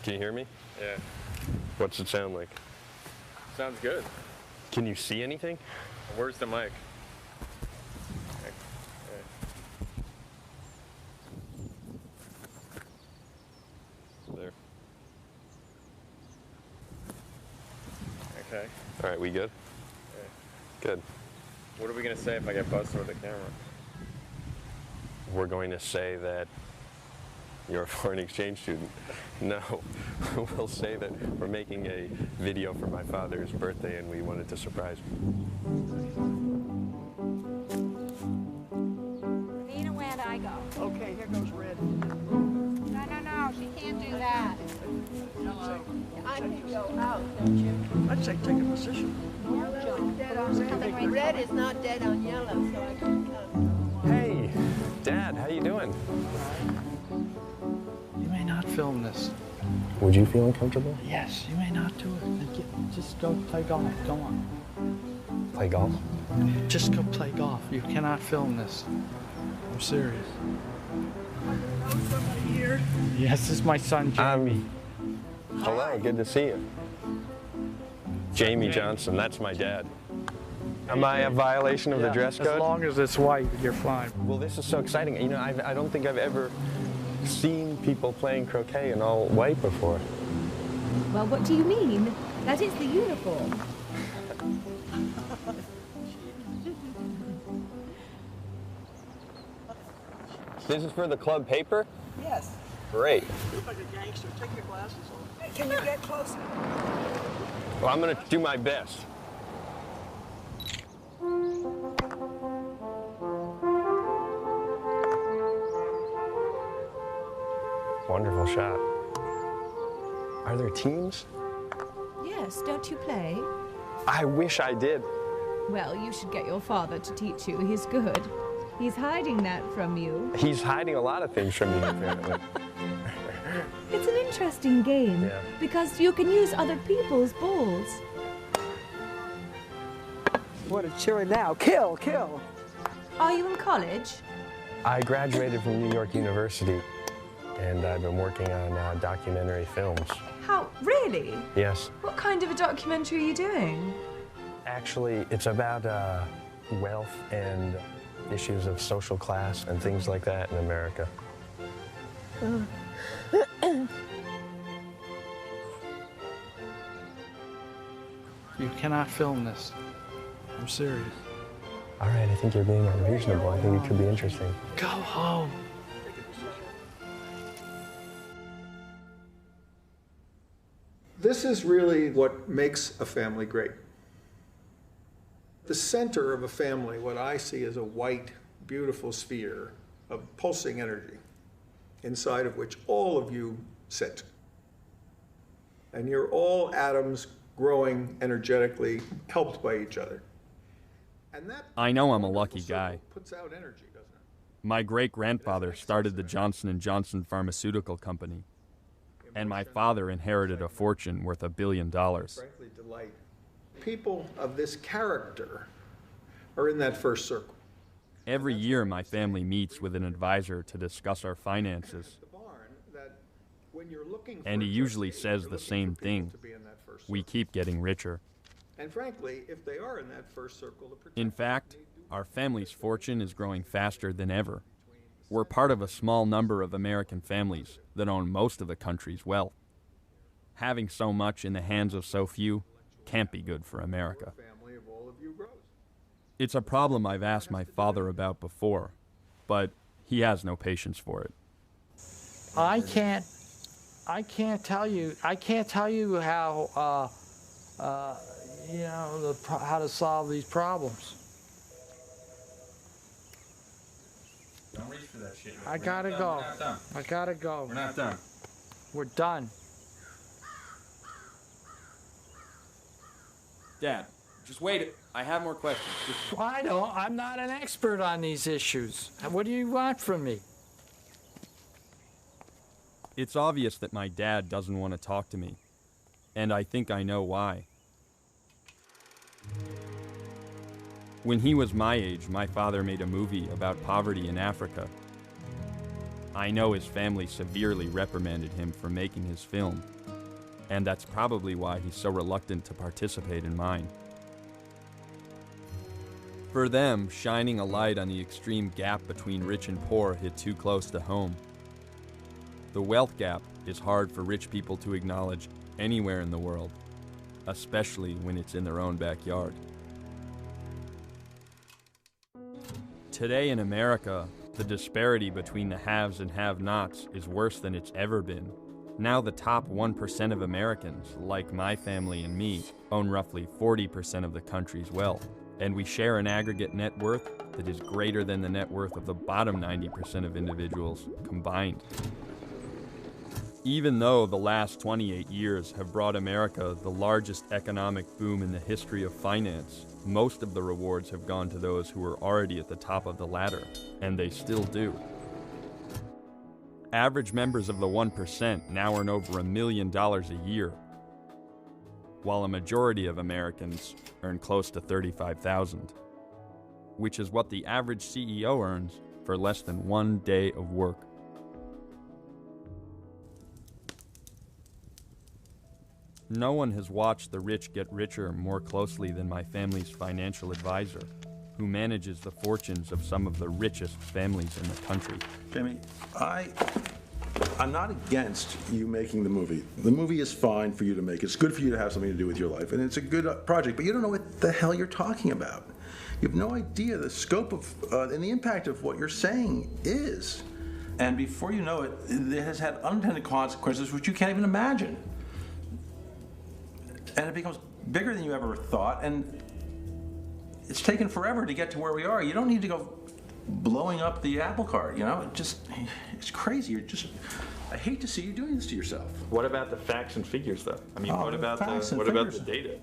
Can you hear me? Yeah. What's it sound like? Sounds good. Can you see anything? Where's the mic? There. Okay. All right, we good? Okay. Good. What are we gonna say if I get busted with a camera? We're going to say that you're a foreign exchange student. No, we'll say that we're making a video for my father's birthday and we wanted to surprise him. Nina, where'd I go? Okay, here goes red. No, she can't do that. I can go out, don't you? I'd say take a position. Yellow is dead on red is not dead on yellow, so I can come. Hey, Dad, how you doing? You may not film this. Would you feel uncomfortable? Yes, you may not do it. Just go play golf. Go on. Play golf? Just go play golf. You cannot film this. I'm serious. Somebody here? Yes, this is my son, Jamie. Hello, good to see you. Jamie Johnson, that's my dad. Am I a violation of the dress code? As long as it's white, you're fine. Well, this is so exciting. You know, I don't think I've ever seen people playing croquet in all white before. Well, what do you mean? That is the uniform. This is for the club paper? Yes. Great. You look like a gangster. Take your glasses off. Can you get closer? Well, I'm going to do my best. Wonderful shot. Are there teams? Yes, don't you play? I wish I did. Well, you should get your father to teach you. He's good. He's hiding that from you. He's hiding a lot of things from me, apparently. It's an interesting game. Yeah. Because you can use other people's balls. What a cheer now. Kill, kill. Are you in college? I graduated from New York University, and I've been working on documentary films. How? Really? Yes. What kind of a documentary are you doing? Actually, it's about wealth and issues of social class and things like that in America. You cannot film this. I'm serious. All right, I think you're being unreasonable. I think it could be interesting. Go home. This is really what makes a family great. The center of a family, what I see is a white, beautiful sphere of pulsing energy, inside of which all of you sit. And you're all atoms growing energetically, helped by each other. And that I know I'm a lucky guy. puts out energy, doesn't it? My great-grandfather started the Johnson & Johnson Pharmaceutical Company, and my father inherited a fortune worth $1 billion. Frankly, delight. People of this character are in that first circle. Every year, my family meets with an advisor to discuss our finances, The barn that when you're looking for and he a usually trustee, says you're the looking same for people thing. to be in that first We circle. keep getting richer. And frankly, if they are in that first circle, to protect In fact, our family's fortune is growing faster than ever. We're part of a small number of American families that own most of the country's wealth. Having so much in the hands of so few can't be good for America. family of all of you grows. It's a problem I've asked my father about before, but he has no patience for it. I can't tell you how, how to solve these problems. Don't reach for that shit. I gotta go. We're not done. I gotta go. We're not done. We're done. Dad, just wait. I have more questions. I'm not an expert on these issues. What do you want from me? It's obvious that my dad doesn't want to talk to me, and I think I know why. When he was my age, my father made a movie about poverty in Africa. I know his family severely reprimanded him for making his film, and that's probably why he's so reluctant to participate in mine. For them, shining a light on the extreme gap between rich and poor hit too close to home. The wealth gap is hard for rich people to acknowledge anywhere in the world, especially when it's in their own backyard. Today in America, the disparity between the haves and have-nots is worse than it's ever been. Now the top 1% of Americans, like my family and me, own roughly 40% of the country's wealth, and we share an aggregate net worth that is greater than the net worth of the bottom 90% of individuals combined. Even though the last 28 years have brought America the largest economic boom in the history of finance, most of the rewards have gone to those who were already at the top of the ladder, and they still do. Average members of the 1% now earn over $1 million a year, while a majority of Americans earn close to $35,000, which is what the average CEO earns for less than 1 day of work. No one has watched the rich get richer more closely than my family's financial advisor, who manages the fortunes of some of the richest families in the country. Jamie, I'm not against you making the movie. The movie is fine for you to make. It's good for you to have something to do with your life, and it's a good project, but you don't know what the hell you're talking about. You have no idea the scope of and the impact of what you're saying is. And before you know it, it has had unintended consequences which you can't even imagine. And it becomes bigger than you ever thought, and it's taken forever to get to where we are. You don't need to go blowing up the apple cart, you know? It's crazy. I hate to see you doing this to yourself. What about the facts and figures, though? I mean, what about the data?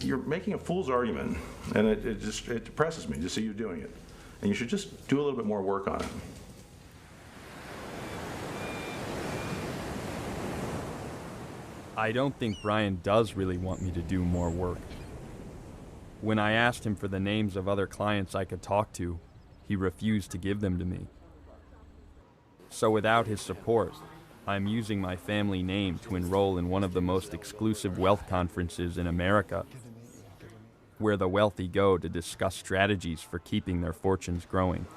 You're making a fool's argument, and it depresses me to see you doing it. And you should just do a little bit more work on it. I don't think Brian does really want me to do more work. When I asked him for the names of other clients I could talk to, he refused to give them to me. So without his support, I'm using my family name to enroll in one of the most exclusive wealth conferences in America, where the wealthy go to discuss strategies for keeping their fortunes growing.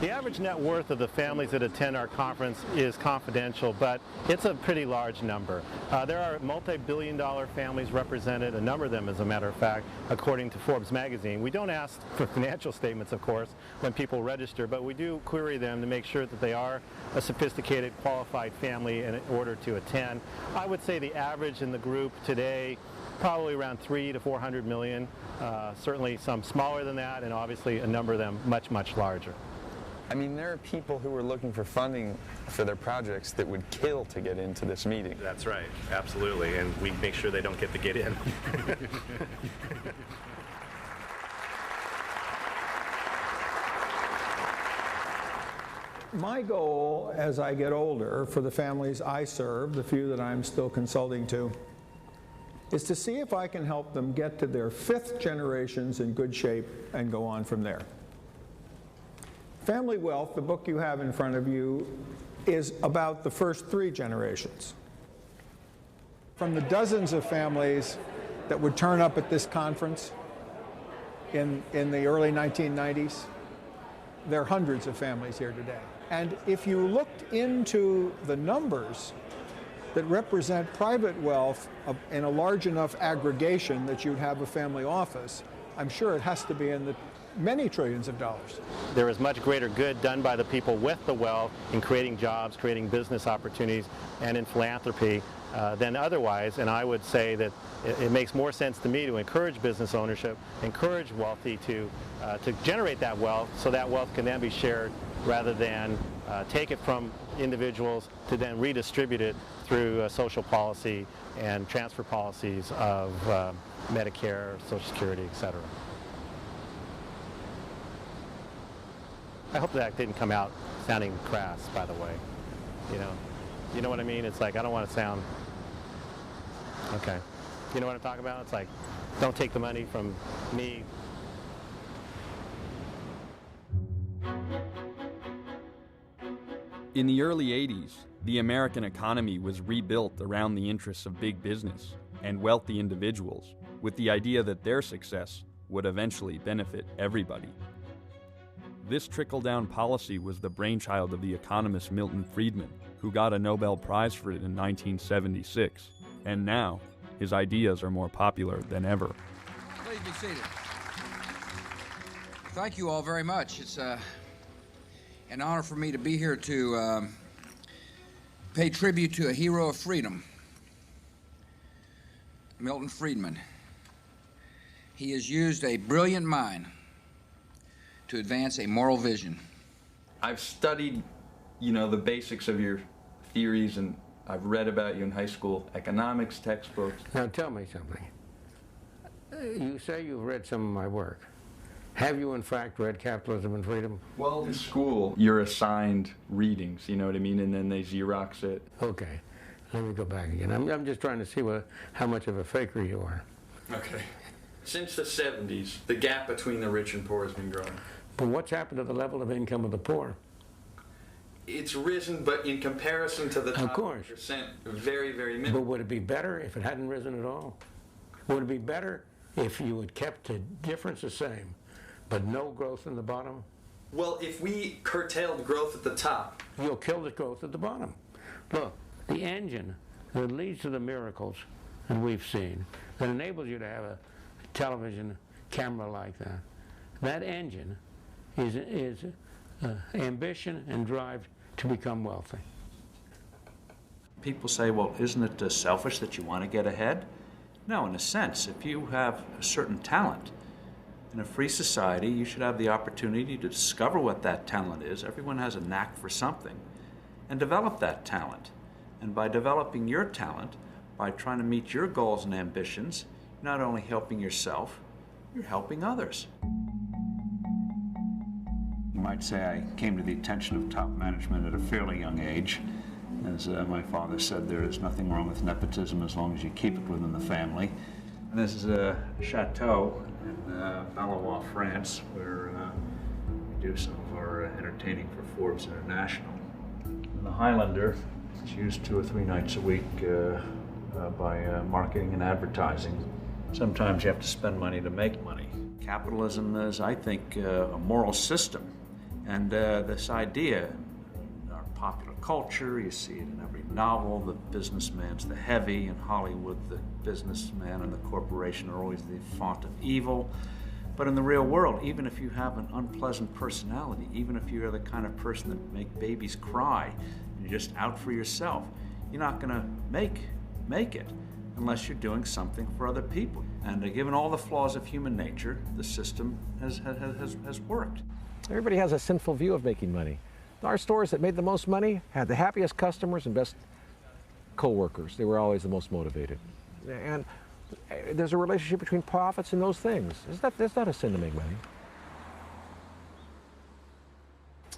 The average net worth of the families that attend our conference is confidential, but it's a pretty large number. There are multi-billion-dollar families represented, a number of them as a matter of fact, according to Forbes magazine. We don't ask for financial statements, of course, when people register, but we do query them to make sure that they are a sophisticated, qualified family in order to attend. I would say the average in the group today, probably around 300 to 400 million, certainly some smaller than that, and obviously a number of them much, much larger. I mean, there are people who are looking for funding for their projects that would kill to get into this meeting. That's right, absolutely, and we make sure they don't get to get in. My goal as I get older for the families I serve, the few that I'm still consulting to, is to see if I can help them get to their 5th generations in good shape and go on from there. Family Wealth, the book you have in front of you, is about the first 3 generations. From the dozens of families that would turn up at this conference in the early 1990s, there are hundreds of families here today. And if you looked into the numbers that represent private wealth in a large enough aggregation that you'd have a family office, I'm sure it has to be in the many trillions of dollars. There is much greater good done by the people with the wealth in creating jobs, creating business opportunities, and in philanthropy than otherwise. And I would say that it makes more sense to me to encourage business ownership, encourage wealthy to generate that wealth so that wealth can then be shared rather than take it from individuals to then redistribute it through social policy and transfer policies of Medicare, Social Security, etc. I hope that didn't come out sounding crass, by the way. You know what I mean? It's like, I don't want to sound, okay. You know what I'm talking about? It's like, don't take the money from me. In the early 80s, the American economy was rebuilt around the interests of big business and wealthy individuals, with the idea that their success would eventually benefit everybody. This trickle-down policy was the brainchild of the economist Milton Friedman, who got a Nobel Prize for it in 1976, and now his ideas are more popular than ever. Please be seated. Thank you all very much. It's an honor for me to be here to pay tribute to a hero of freedom, Milton Friedman. He has used a brilliant mind to advance a moral vision. I've studied, the basics of your theories, and I've read about you in high school economics textbooks. Now tell me something. You say you've read some of my work. Have you in fact read Capitalism and Freedom? Well, in school, you're assigned readings, you know what I mean, and then they Xerox it. Okay, let me go back again. I'm just trying to see how much of a faker you are. Okay. Since the 70s, the gap between the rich and poor has been growing. But what's happened to the level of income of the poor? It's risen, but in comparison to the top of course. percent, very, very minimal. But would it be better if it hadn't risen at all? Would it be better if you had kept the difference the same, but no growth in the bottom? Well, if we curtailed growth at the top, you'll kill the growth at the bottom. Look, the engine that leads to the miracles that we've seen, that enables you to have a television camera like that, that engine is ambition and drive to become wealthy. People say, well, isn't it selfish that you want to get ahead? No, in a sense, if you have a certain talent, in a free society, you should have the opportunity to discover what that talent is. Everyone has a knack for something, and develop that talent. And by developing your talent, by trying to meet your goals and ambitions, you're not only helping yourself, you're helping others. You might say I came to the attention of top management at a fairly young age. As my father said, there is nothing wrong with nepotism as long as you keep it within the family. And this is a chateau in Valois, France, where we do some of our entertaining for Forbes International. And the Highlander is used 2 or 3 nights a week by marketing and advertising. Sometimes you have to spend money to make money. Capitalism is, I think, a moral system. And this idea, in our popular culture, you see it in every novel, the businessman's the heavy. In Hollywood, the businessman and the corporation are always the font of evil. But in the real world, even if you have an unpleasant personality, even if you're the kind of person that make babies cry, and you're just out for yourself, you're not going to make it unless you're doing something for other people. And given all the flaws of human nature, the system has worked. Everybody has a sinful view of making money. Our stores that made the most money had the happiest customers and best co-workers. They were always the most motivated. And there's a relationship between profits and those things. It's not a sin to make money.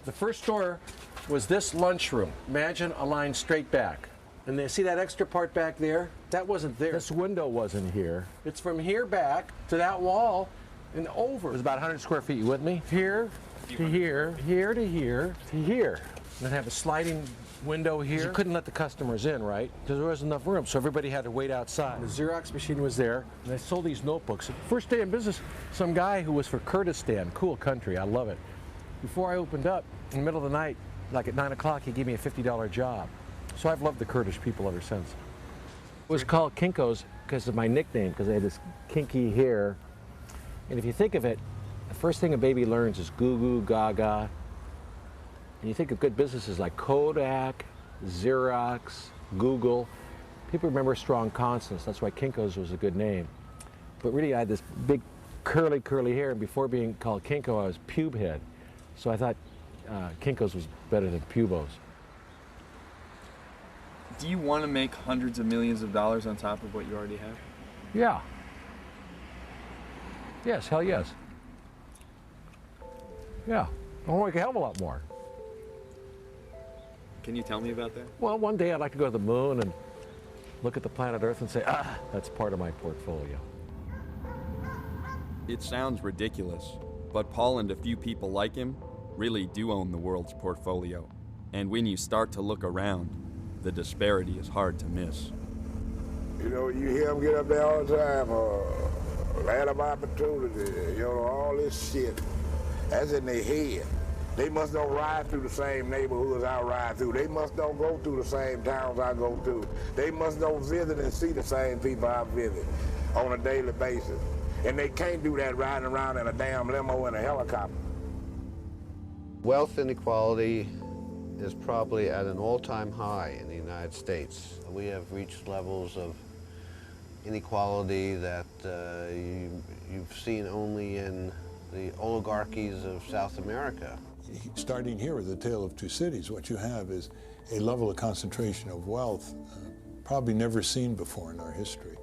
The first store was this lunchroom. Imagine a line straight back. And they see that extra part back there? That wasn't there. This window wasn't here. It's from here back to that wall and over. It was about 100 square feet. You with me? Here to here, here to here to here. And then have a sliding window here. You couldn't let the customers in, right? Because there wasn't enough room, so everybody had to wait outside. The Xerox machine was there, and they sold these notebooks. First day in business, some guy who was for Kurdistan, cool country, I love it. Before I opened up, in the middle of the night, like at 9 o'clock, he gave me a $50 job. So I've loved the Kurdish people ever since. It was called Kinko's because of my nickname, because I had this kinky hair. And if you think of it, the first thing a baby learns is goo goo gaga. And you think of good businesses like Kodak, Xerox, Google. People remember strong consonants. That's why Kinko's was a good name. But really, I had this big curly hair, and before being called Kinko, I was pube head. So I thought Kinko's was better than Pubos. Do you want to make hundreds of millions of dollars on top of what you already have? Yeah. Yes, hell yes. Yeah, I want to make a hell of a lot more. Can you tell me about that? Well, one day I'd like to go to the moon and look at the planet Earth and say, that's part of my portfolio. It sounds ridiculous, but Paul and a few people like him really do own the world's portfolio. And when you start to look around, the disparity is hard to miss. You know, you hear them get up there all the time, land of opportunity, you know, all this shit. That's in their head. They must don't ride through the same neighborhoods I ride through. They must don't go through the same towns I go through. They must don't visit and see the same people I visit on a daily basis. And they can't do that riding around in a damn limo and a helicopter. Wealth inequality is probably at an all-time high in the United States. We have reached levels of inequality that you've seen only in the oligarchies of South America. Starting here with the Tale of Two Cities, what you have is a level of concentration of wealth probably never seen before in our history.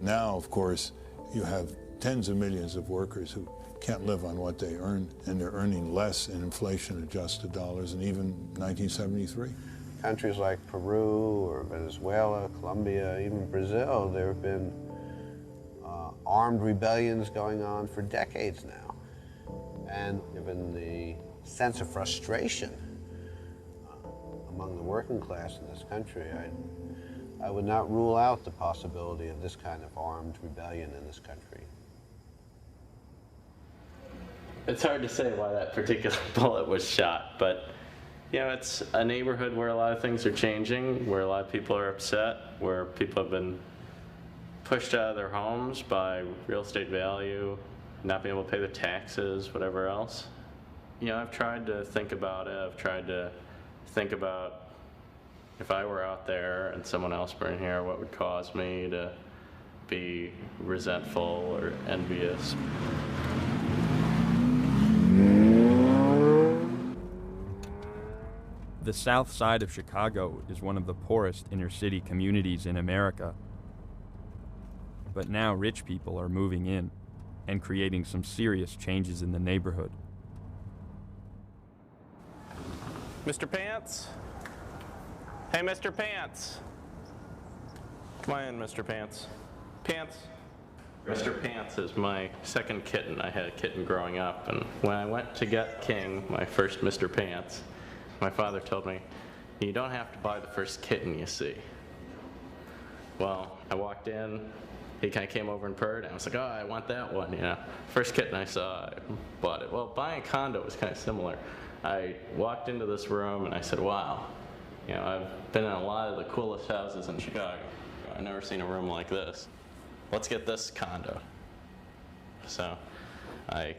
Now, of course, you have tens of millions of workers who can't live on what they earn, and they're earning less in inflation-adjusted dollars than even 1973. Countries like Peru or Venezuela, Colombia, even Brazil, there have been armed rebellions going on for decades now. And given the sense of frustration among the working class in this country, I would not rule out the possibility of this kind of armed rebellion in this country. It's hard to say why that particular bullet was shot, but you know, it's a neighborhood where a lot of things are changing, where a lot of people are upset, where people have been pushed out of their homes by real estate value, not being able to pay their taxes, whatever else. You know, I've tried to think about it. I've tried to think about if I were out there and someone else were in here, what would cause me to be resentful or envious. The south side of Chicago is one of the poorest inner-city communities in America. But now rich people are moving in and creating some serious changes in the neighborhood. Mr. Pants? Hey, Mr. Pants. Come on in, Mr. Pants. Pants. Mr. Pants is my second kitten. I had a kitten growing up, and when I went to get King, my first Mr. Pants, my father told me, you don't have to buy the first kitten you see. Well, I walked in, he kind of came over and purred, and I was like, oh, I want that one, you know. First kitten I saw, I bought it. Well, buying a condo was kind of similar. I walked into this room and I said, wow, you know, I've been in a lot of the coolest houses in Chicago. I've never seen a room like this. Let's get this condo. So I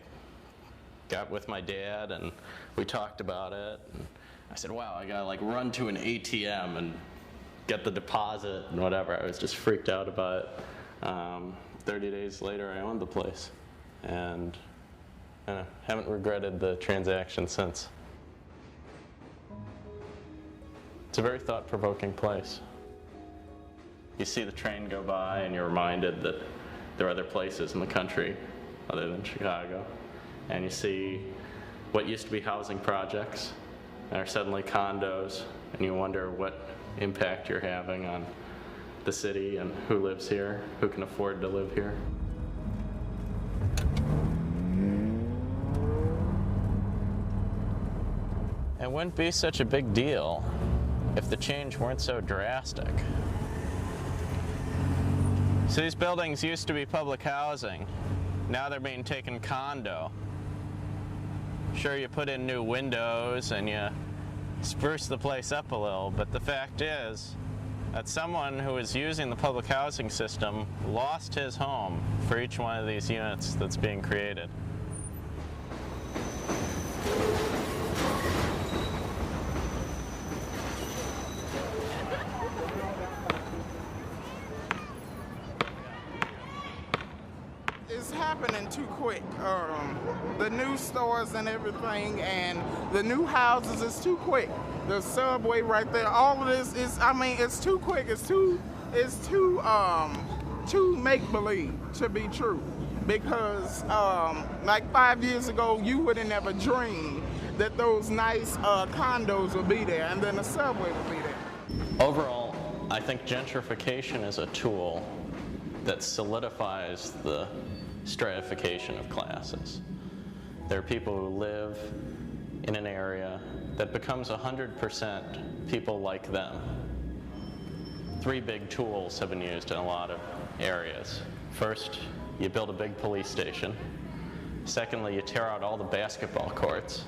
got with my dad and we talked about it. And I said, wow, I gotta like run to an ATM and get the deposit and whatever. I was just freaked out about it. 30 days later, I owned the place. And I haven't regretted the transaction since. It's a very thought-provoking place. You see the train go by and you're reminded that there are other places in the country other than Chicago. And you see what used to be housing projects and are suddenly condos, and you wonder what impact you're having on the city and who lives here, who can afford to live here. It wouldn't be such a big deal if the change weren't so drastic. So these buildings used to be public housing. Now they're being taken condo. Sure, you put in new windows and you spruce the place up a little, but the fact is that someone who is using the public housing system lost his home for each one of these units that's being created. It's happening too quick. The new stores and everything, and the new houses is too quick. The subway right there, all of this is, I mean, it's too quick. It's too make-believe to be true. Because like 5 years ago, you would have never dreamed that those nice condos would be there, and then the subway would be there. Overall, I think gentrification is a tool that solidifies the stratification of classes. There are people who live in an area that becomes 100% people like them. 3 big tools have been used in a lot of areas. First, you build a big police station. Secondly, you tear out all the basketball courts.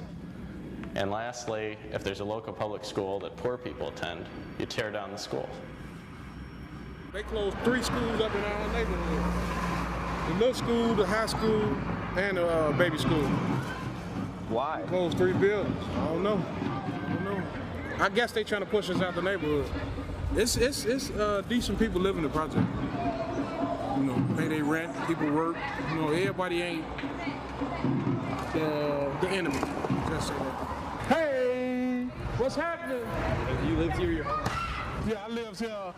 And lastly, if there's a local public school that poor people attend, you tear down the school. They closed 3 schools up in our neighborhood. The middle school, the high school, and the baby school. Why? They closed 3 buildings. I don't know. I guess they trying to push us out the neighborhood. It's decent people living in the project. You know, pay their rent, people work. You know, everybody ain't the enemy. Just say that. Hey, what's happening? You lived here? Yeah, I lived here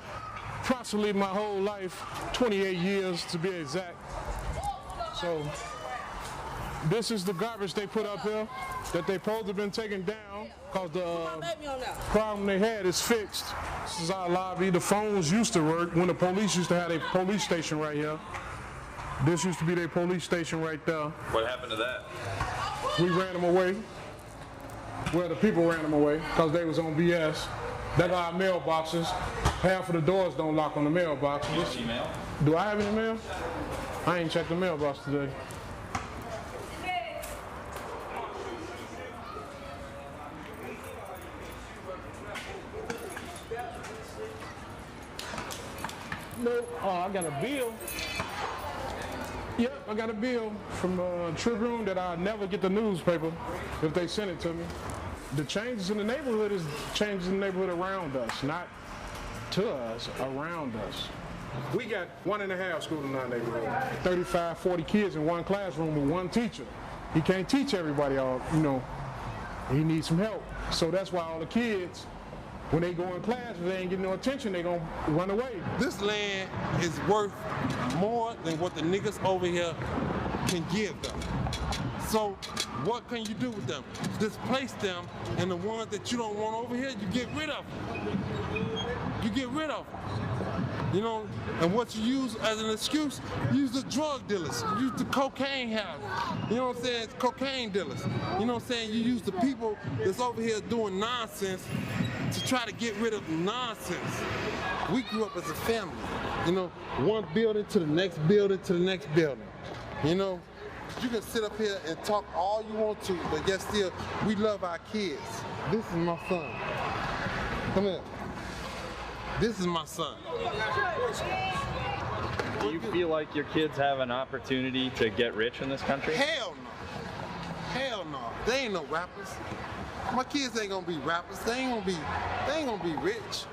approximately my whole life, 28 years to be exact. So this is the garbage they put up here that they supposed to have been taken down because the problem they had is fixed. This is our lobby. The phones used to work when the police used to have a police station right here. This used to be their police station right there. What happened to that? We ran them away. Well, the people ran them away because they was on BS. That's our mailboxes. Half of the doors don't lock on the mailboxes. You have email? Do I have any mail? I ain't checked the mailbox today. No, I got a bill. Yep, I got a bill from Tribune that I'll never get the newspaper if they send it to me. The changes in the neighborhood is changes in the neighborhood around us, not to us, around us. We got 1.5 schools in our neighborhood. 35, 40 kids in one classroom with one teacher. He can't teach everybody all, you know. He needs some help. So that's why all the kids, when they go in class, if they ain't getting no attention, they gonna run away. This land is worth more than what the niggas over here can give them. So what can you do with them? Displace them, and the ones that you don't want over here, you get rid of them. You get rid of them. You know, and what you use as an excuse, use the drug dealers, use the cocaine house. You know what I'm saying? Cocaine dealers. You know what I'm saying? You use the people that's over here doing nonsense to try to get rid of nonsense. We grew up as a family. You know, one building to the next building to the next building. You know, you can sit up here and talk all you want to, but yet still, we love our kids. This is my son. Come here. This is my son. Do you feel like your kids have an opportunity to get rich in this country? Hell no. Hell no. They ain't no rappers. My kids ain't gonna be rappers. They ain't gonna be rich.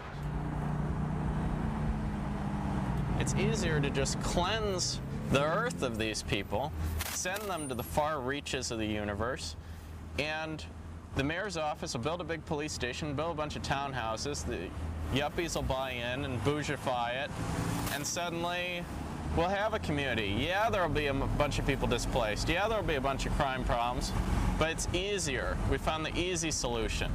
It's easier to just cleanse the earth of these people, send them to the far reaches of the universe, and the mayor's office will build a big police station, build a bunch of townhouses, the yuppies will buy in and bougify it, and suddenly we'll have a community. Yeah, there'll be a bunch of people displaced. Yeah, there'll be a bunch of crime problems, but it's easier. We found the easy solution.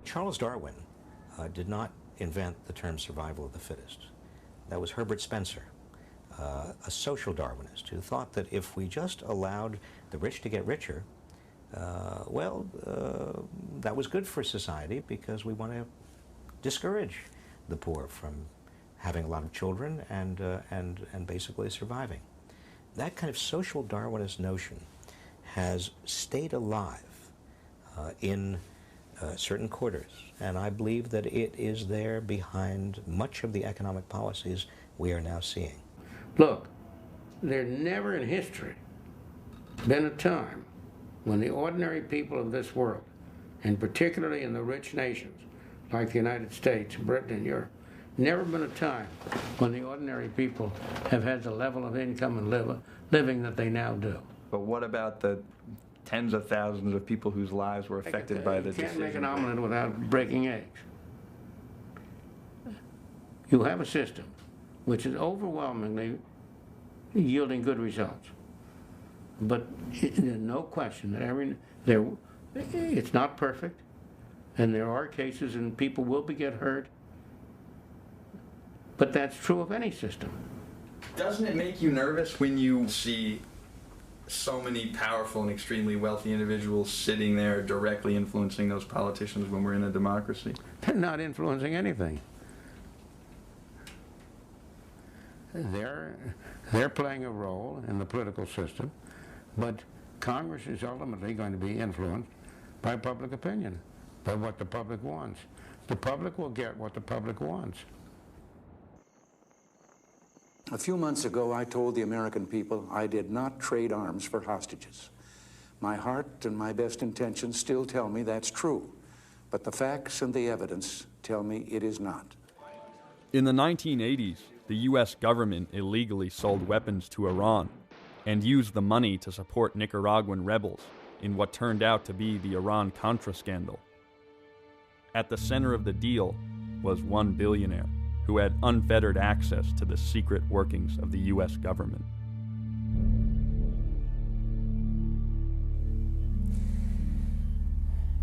Charles Darwin did not invent the term survival of the fittest. That was Herbert Spencer, a social Darwinist who thought that if we just allowed the rich to get richer, that was good for society because we want to discourage the poor from having a lot of children and basically surviving. That kind of social Darwinist notion has stayed alive in certain quarters, and I believe that it is there behind much of the economic policies we are now seeing. Look, there never in history been a time when the ordinary people of this world, and particularly in the rich nations like the United States, Britain, and Europe, never been a time when the ordinary people have had the level of income and living that they now do. But what about the tens of thousands of people whose lives were affected by the decision? You can't make an decision? omelet without breaking eggs. You have a system which is overwhelmingly yielding good results. But there's no question that it's not perfect, and there are cases and people will get hurt, but that's true of any system. Doesn't it make you nervous when you see so many powerful and extremely wealthy individuals sitting there directly influencing those politicians when we're in a democracy? They're not influencing anything. They're playing a role in the political system, but Congress is ultimately going to be influenced by public opinion, by what the public wants. The public will get what the public wants. A few months ago, I told the American people I did not trade arms for hostages. My heart and my best intentions still tell me that's true, but the facts and the evidence tell me it is not. In the 1980s, the U.S. government illegally sold weapons to Iran and used the money to support Nicaraguan rebels in what turned out to be the Iran-Contra scandal. At the center of the deal was one billionaire who had unfettered access to the secret workings of the U.S. government.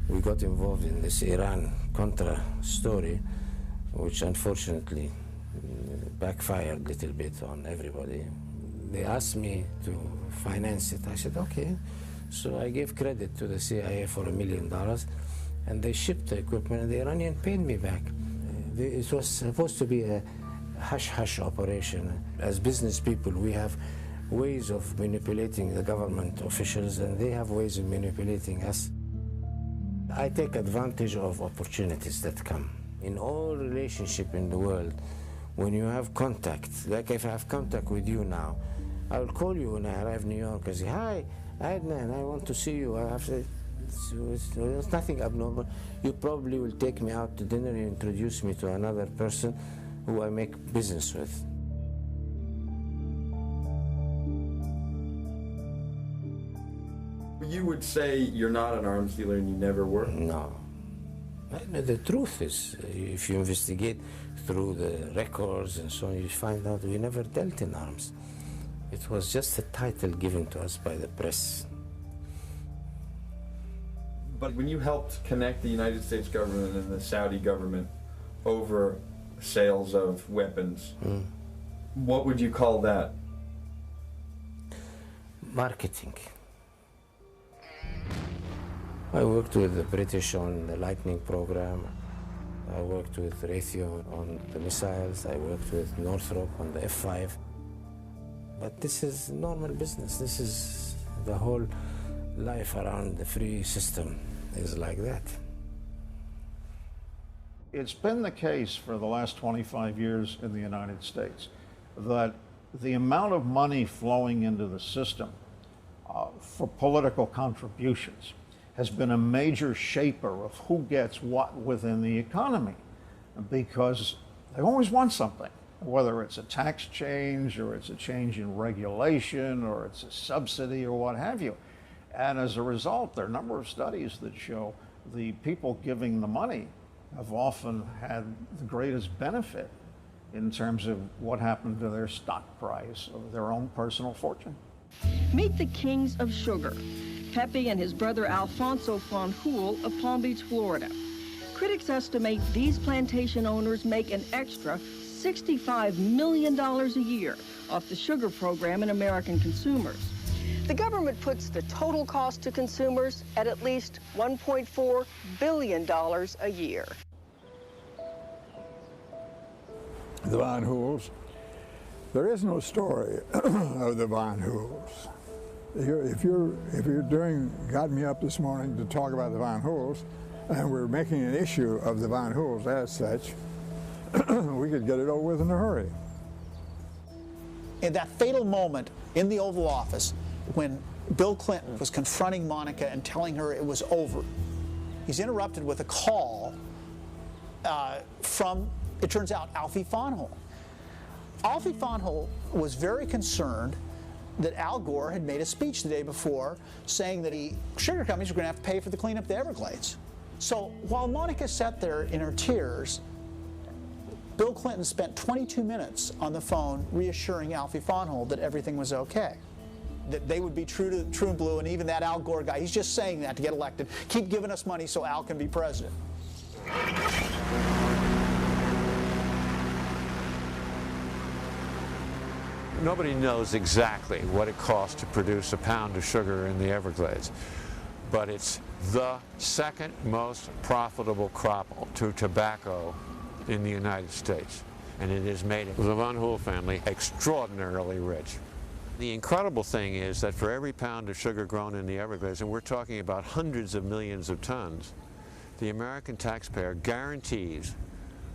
We got involved in this Iran-Contra story, which unfortunately backfired a little bit on everybody. They asked me to finance it. I said, okay. So I gave credit to the CIA for $1 million, and they shipped the equipment, and the Iranian paid me back. It was supposed to be a hush-hush operation. As business people, we have ways of manipulating the government officials, and they have ways of manipulating us. I take advantage of opportunities that come. In all relationship in the world, when you have contact, like if I have contact with you now, I'll call you when I arrive in New York and say, hi, Adnan, I want to see you. I have to, it's nothing abnormal. You probably will take me out to dinner and introduce me to another person who I make business with. You would say you're not an arms dealer and you never were? No. The truth is, if you investigate through the records and so on, you find out we never dealt in arms. It was just a title given to us by the press. But when you helped connect the United States government and the Saudi government over sales of weapons, what would you call that? Marketing. I worked with the British on the Lightning program. I worked with Raytheon on the missiles. I worked with Northrop on the F-5. But this is normal business. This is the whole life around the free system is like that. It's been the case for the last 25 years in the United States that the amount of money flowing into the system for political contributions has been a major shaper of who gets what within the economy, because they always want something, whether it's a tax change or it's a change in regulation or it's a subsidy or what have you. And as a result, there are a number of studies that show the people giving the money have often had the greatest benefit in terms of what happened to their stock price or their own personal fortune. Meet the kings of sugar, Pepe and his brother Alfonso Fanjul of Palm Beach, Florida. Critics estimate these plantation owners make an extra $65 million a year off the sugar program in American consumers. The government puts the total cost to consumers at least $1.4 billion a year. The Fanjuls. There is no story of the Fanjuls. If you're got me up this morning to talk about the Fanjuls, and we're making an issue of the Fanjuls as such, we could get it over with in a hurry. In that fatal moment in the Oval Office, when Bill Clinton was confronting Monica and telling her it was over, he's interrupted with a call from, it turns out, Alfie Fanjul. Alfie Fanjul was very concerned that Al Gore had made a speech the day before saying that sugar companies were going to have to pay for the cleanup of the Everglades. So while Monica sat there in her tears, Bill Clinton spent 22 minutes on the phone reassuring Alfie Fanjul that everything was okay, that they would be true and blue, and even that Al Gore guy, he's just saying that to get elected. Keep giving us money so Al can be president. Nobody knows exactly what it costs to produce a pound of sugar in the Everglades, but it's the second most profitable crop to tobacco in the United States, and it has made the Van Hool family extraordinarily rich. The incredible thing is that for every pound of sugar grown in the Everglades, and we're talking about hundreds of millions of tons, the American taxpayer guarantees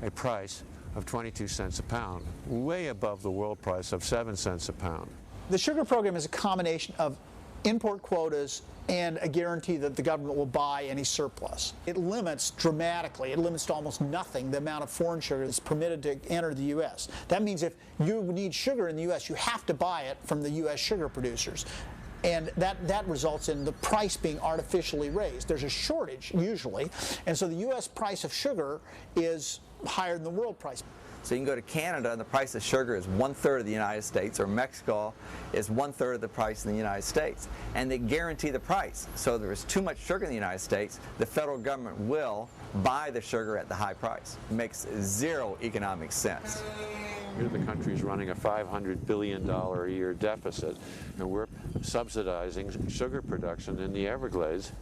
a price of 22 cents a pound, way above the world price of 7 cents a pound. The sugar program is a combination of import quotas and a guarantee that the government will buy any surplus. It limits dramatically, it limits to almost nothing the amount of foreign sugar that's permitted to enter the U.S. That means if you need sugar in the U.S., you have to buy it from the U.S. sugar producers. And that results in the price being artificially raised. There's a shortage, usually, and so the U.S. price of sugar is higher than the world price. So you can go to Canada and the price of sugar is 1/3 of the United States, or Mexico is 1/3 of the price in the United States. And they guarantee the price. So if there is too much sugar in the United States, the federal government will buy the sugar at the high price. It makes zero economic sense. Here the country's running a $500 billion a year deficit, and we're subsidizing sugar production in the Everglades,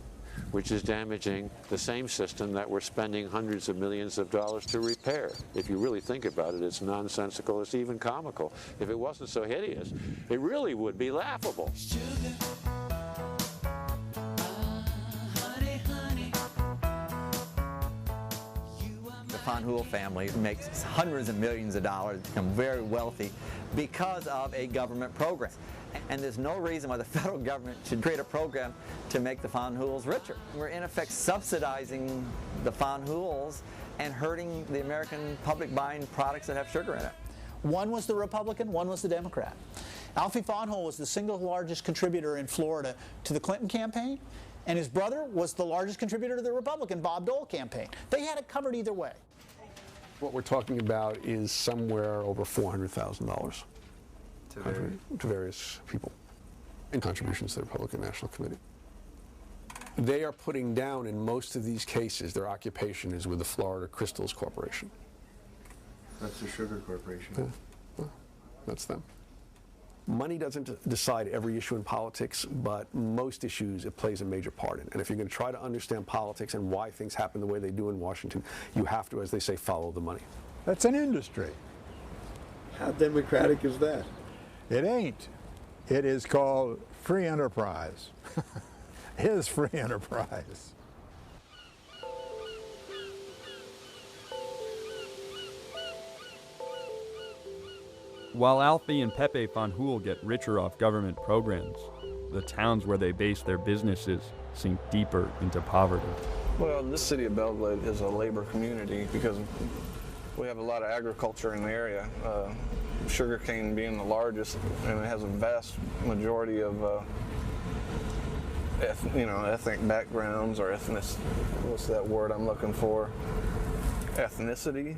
which is damaging the same system that we're spending hundreds of millions of dollars to repair. If you really think about it, it's nonsensical, it's even comical. If it wasn't so hideous, it really would be laughable. The Van Hool family makes hundreds of millions of dollars, become very wealthy because of a government program. And there's no reason why the federal government should create a program to make the Van Hools richer. We're in effect subsidizing the Van Hools and hurting the American public buying products that have sugar in it. One was the Republican, one was the Democrat. Alfie Van Hool was the single largest contributor in Florida to the Clinton campaign, and his brother was the largest contributor to the Republican Bob Dole campaign. They had it covered either way. What we're talking about is somewhere over $400,000 to various people in contributions to the Republican National Committee. They are putting down, in most of these cases, their occupation is with the Florida Crystals Corporation. That's the Sugar Corporation. Yeah. Well, that's them. Money doesn't decide every issue in politics, but most issues it plays a major part in. And if you're going to try to understand politics and why things happen the way they do in Washington, you have to, as they say, follow the money. That's an industry. How democratic is that? It ain't. It is called free enterprise. It is free enterprise. While Alfie and Pepe Van Hool get richer off government programs, the towns where they base their businesses sink deeper into poverty. Well, this city of Belgrade is a labor community because we have a lot of agriculture in the area. Sugarcane being the largest, and it has a vast majority of ethnic backgrounds, or what's that word I'm looking for? Ethnicity.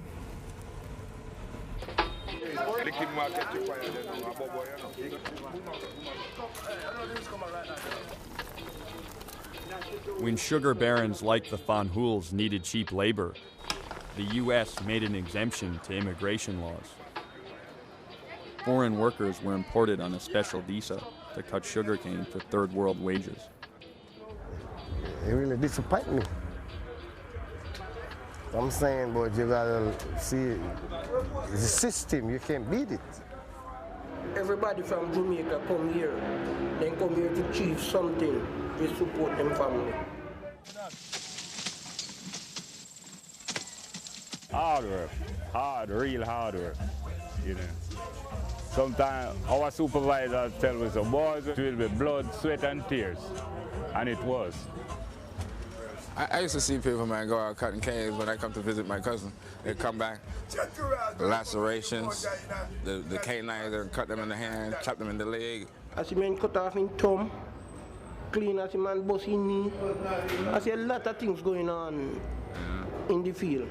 When sugar barons like the Van Hools needed cheap labor, the U.S. made an exemption to immigration laws. Foreign workers were imported on a special visa to cut sugarcane for third world wages. It really disappoints me. I'm saying, boy, you gotta see it. It's a system, you can't beat it. Everybody from Jamaica come here. They come here to achieve something to support them family. Hard, real hard work, you know. Sometimes our supervisors tell us, boys, it will be blood, sweat, and tears, and it was. I used to see people, man, go out cutting canes when I come to visit my cousin. They come back, lacerations, the canines, they cut them in the hand, chop them in the leg. As a man cut off his thumb, clean as a man bust his knee. I see a lot of things going on in the field.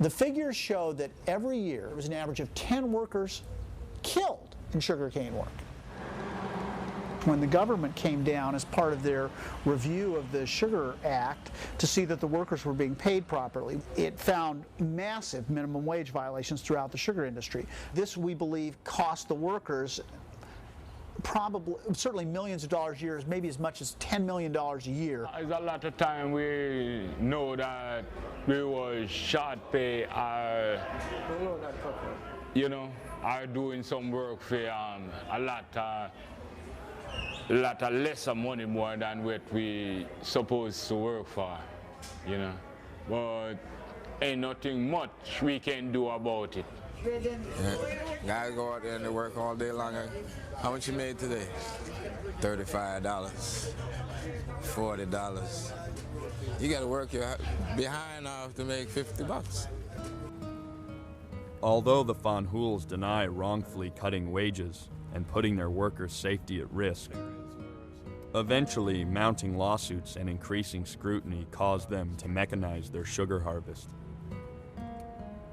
The figures show that every year there was an average of 10 workers killed in sugarcane work. when the government came down as part of their review of the Sugar Act to see that the workers were being paid properly, it found massive minimum wage violations throughout the sugar industry. This, we believe, cost the workers probably, certainly millions of dollars a year, maybe as much as $10 million a year. There's a lot of time we know that we was short pay or, you know, are doing some work for a lot of lesser money more than what we supposed to work for, you know. But ain't nothing much we can do about it. Yeah. Guys go out there and they work all day long. How much you made today? $35, $40. You got to work your behind off to make $50. Although the Van Hoels deny wrongfully cutting wages and putting their workers' safety at risk, eventually mounting lawsuits and increasing scrutiny caused them to mechanize their sugar harvest.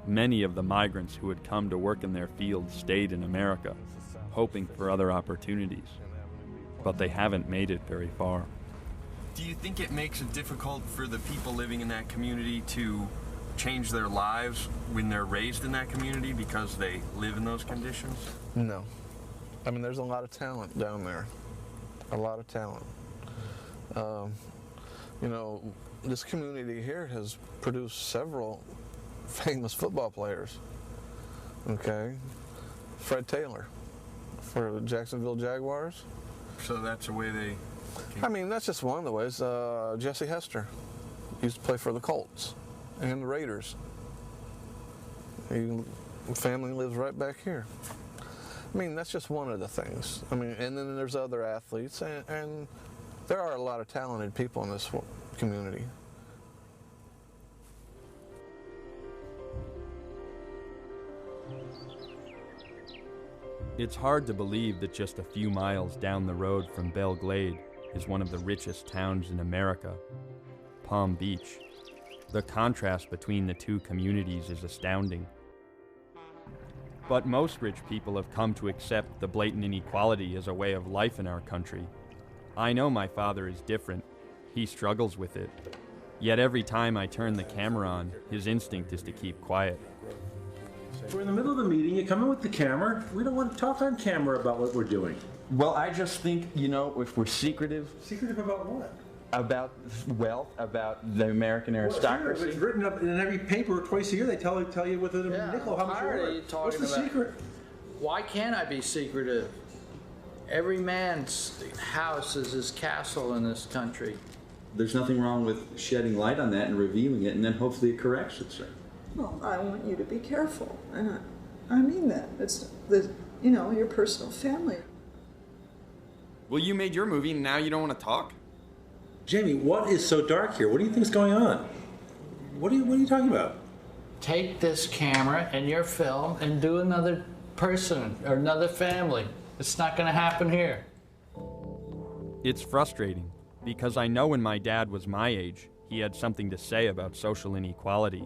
Many of the migrants who had come to work in their fields stayed in America, hoping for other opportunities, but they haven't made it very far. Do you think it makes it difficult for the people living in that community to change their lives when they're raised in that community because they live in those conditions? No. I mean, there's a lot of talent down there. A lot of talent. You know, this community here has produced several famous football players. Okay? Fred Taylor for the Jacksonville Jaguars. So that's the way they... I mean, that's just one of the ways. Jesse Hester used to play for the Colts and the Raiders. His family lives right back here. I mean, that's just one of the things. I mean, and then there's other athletes, and there are a lot of talented people in this community. It's hard to believe that just a few miles down the road from Belle Glade is one of the richest towns in America, Palm Beach. The contrast between the two communities is astounding. But most rich people have come to accept the blatant inequality as a way of life in our country. I know my father is different. He struggles with it. Yet every time I turn the camera on, his instinct is to keep quiet. We're in the middle of the meeting, you come in with the camera. We don't want to talk on camera about what we're doing. Well, I just think, you know, if we're secretive... Secretive about what? About wealth, about the American aristocracy. Well, it's written up in every paper twice a year. They tell you with a nickel how much you're worth. What's the secret? Why can't I be secretive? Every man's house is his castle in this country. There's nothing wrong with shedding light on that and reviewing it, and then hopefully it corrects itself. Well, I want you to be careful, and I mean that. It's you know, your personal family. Well, you made your movie, and now you don't want to talk? Jamie, what is so dark here? What do you think is going on? What are you talking about? Take this camera and your film and do another person or another family. It's not going to happen here. It's frustrating because I know when my dad was my age, he had something to say about social inequality.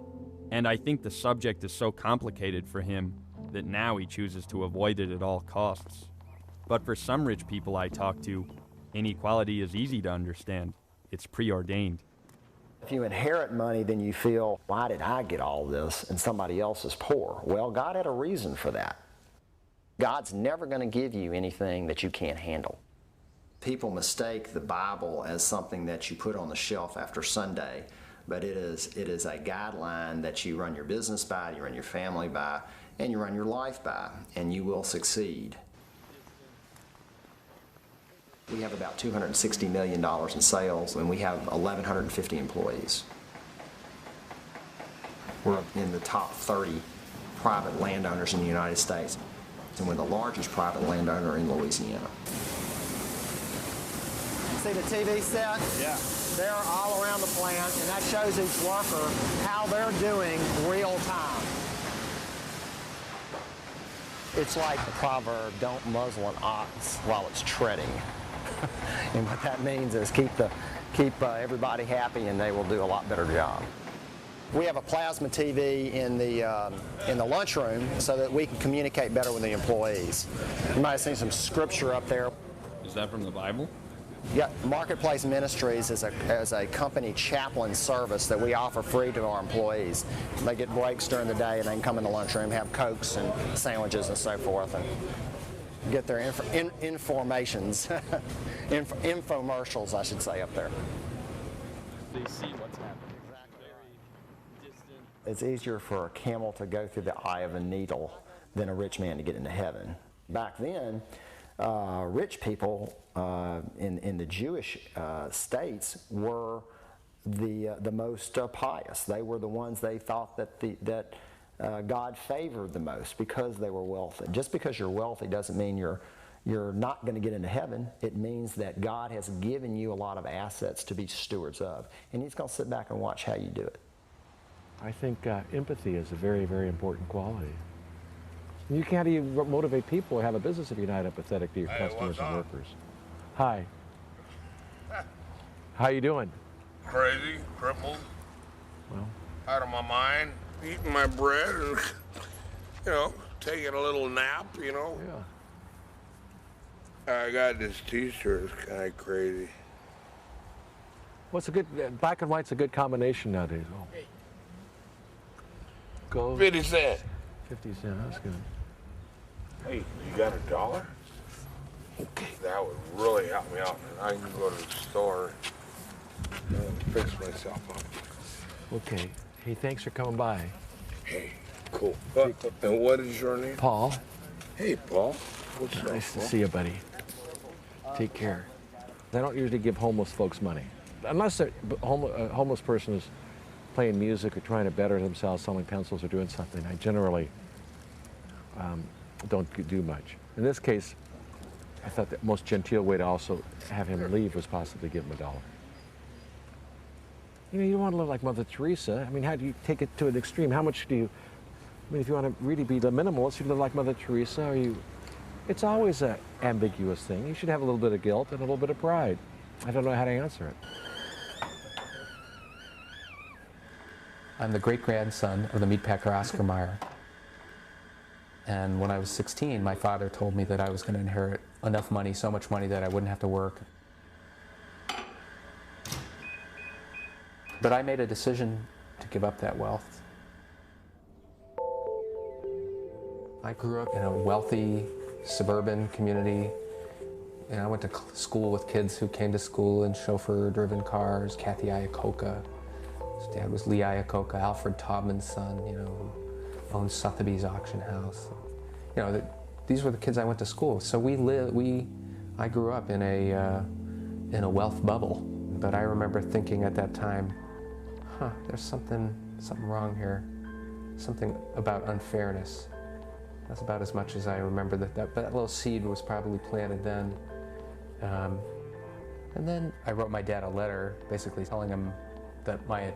And I think the subject is so complicated for him that now he chooses to avoid it at all costs. But for some rich people I talk to, inequality is easy to understand. It's preordained. If you inherit money, then you feel, why did I get all this and somebody else is poor? Well, God had a reason for that. God's never going to give you anything that you can't handle. People mistake the Bible as something that you put on the shelf after Sunday, but it is a guideline that you run your business by, you run your family by, and you run your life by, and you will succeed. We have about $260 million in sales, and we have 1,150 employees. We're in the top 30 private landowners in the United States, and we're the largest private landowner in Louisiana. See the TV set? Yeah. They're all around the plant, and that shows each worker how they're doing real time. It's like the proverb, don't muzzle an ox while it's treading. And what that means is keep everybody happy, and they will do a lot better job. We have a plasma TV in the lunchroom so that we can communicate better with the employees. You might have seen some scripture up there. Is that from the Bible? Yeah, Marketplace Ministries is a company chaplain service that we offer free to our employees. They get breaks during the day and they can come in the lunchroom, have Cokes and sandwiches and so forth, and get their informations, infomercials, I should say, up there. They see what's happening. It's easier for a camel to go through the eye of a needle than a rich man to get into heaven. Back then, rich people in the Jewish states were the most pious. They were the ones they thought that God favored the most because they were wealthy. Just because you're wealthy doesn't mean you're not going to get into heaven. It means that God has given you a lot of assets to be stewards of, and He's going to sit back and watch how you do it. I think empathy is a very, very important quality. You can't even motivate people or have a business if you're not empathetic to your customers and workers. Hi. How you doing? Crazy, crippled, Well, out of my mind, eating my bread and, you know, taking a little nap, you know. Yeah. I got this t-shirt, it's kind of crazy. what's a good, black and white's a good combination nowadays. Oh. Go. 50 cents. 50 cents, that's good. Hey, you got $1? Okay. That would really help me out. I can go to the store and fix myself up. Okay. Hey, thanks for coming by. Hey, cool. And what is your name? Paul. Hey, Paul. What's up, Nice to Paul? see you, buddy. Take care. I don't usually give homeless folks money. Unless a homeless person is playing music or trying to better themselves, selling pencils or doing something, I generally don't do much. In this case, I thought the most genteel way to also have him leave was possibly give him $1. You know, you don't want to live like Mother Teresa. I mean, how do you take it to an extreme? How much do you, I mean, if you want to really be the minimalist, you live like Mother Teresa, or you, it's always an ambiguous thing. You should have a little bit of guilt and a little bit of pride. I don't know how to answer it. I'm the great-grandson of the meatpacker Oscar Mayer. And when I was 16, my father told me that I was going to inherit enough money, so much money that I wouldn't have to work. But I made a decision to give up that wealth. I grew up in a wealthy suburban community. And I went to school with kids who came to school in chauffeur-driven cars. Kathy Iacocca. His dad was Lee Iacocca, Alfred Taubman's son, you know, who owned Sotheby's auction house. You know, these were the kids I went to school with. So I grew up in a wealth bubble. But I remember thinking at that time, there's something wrong here. Something about unfairness. That's about as much as I remember that little seed was probably planted then. And then I wrote my dad a letter basically telling him that my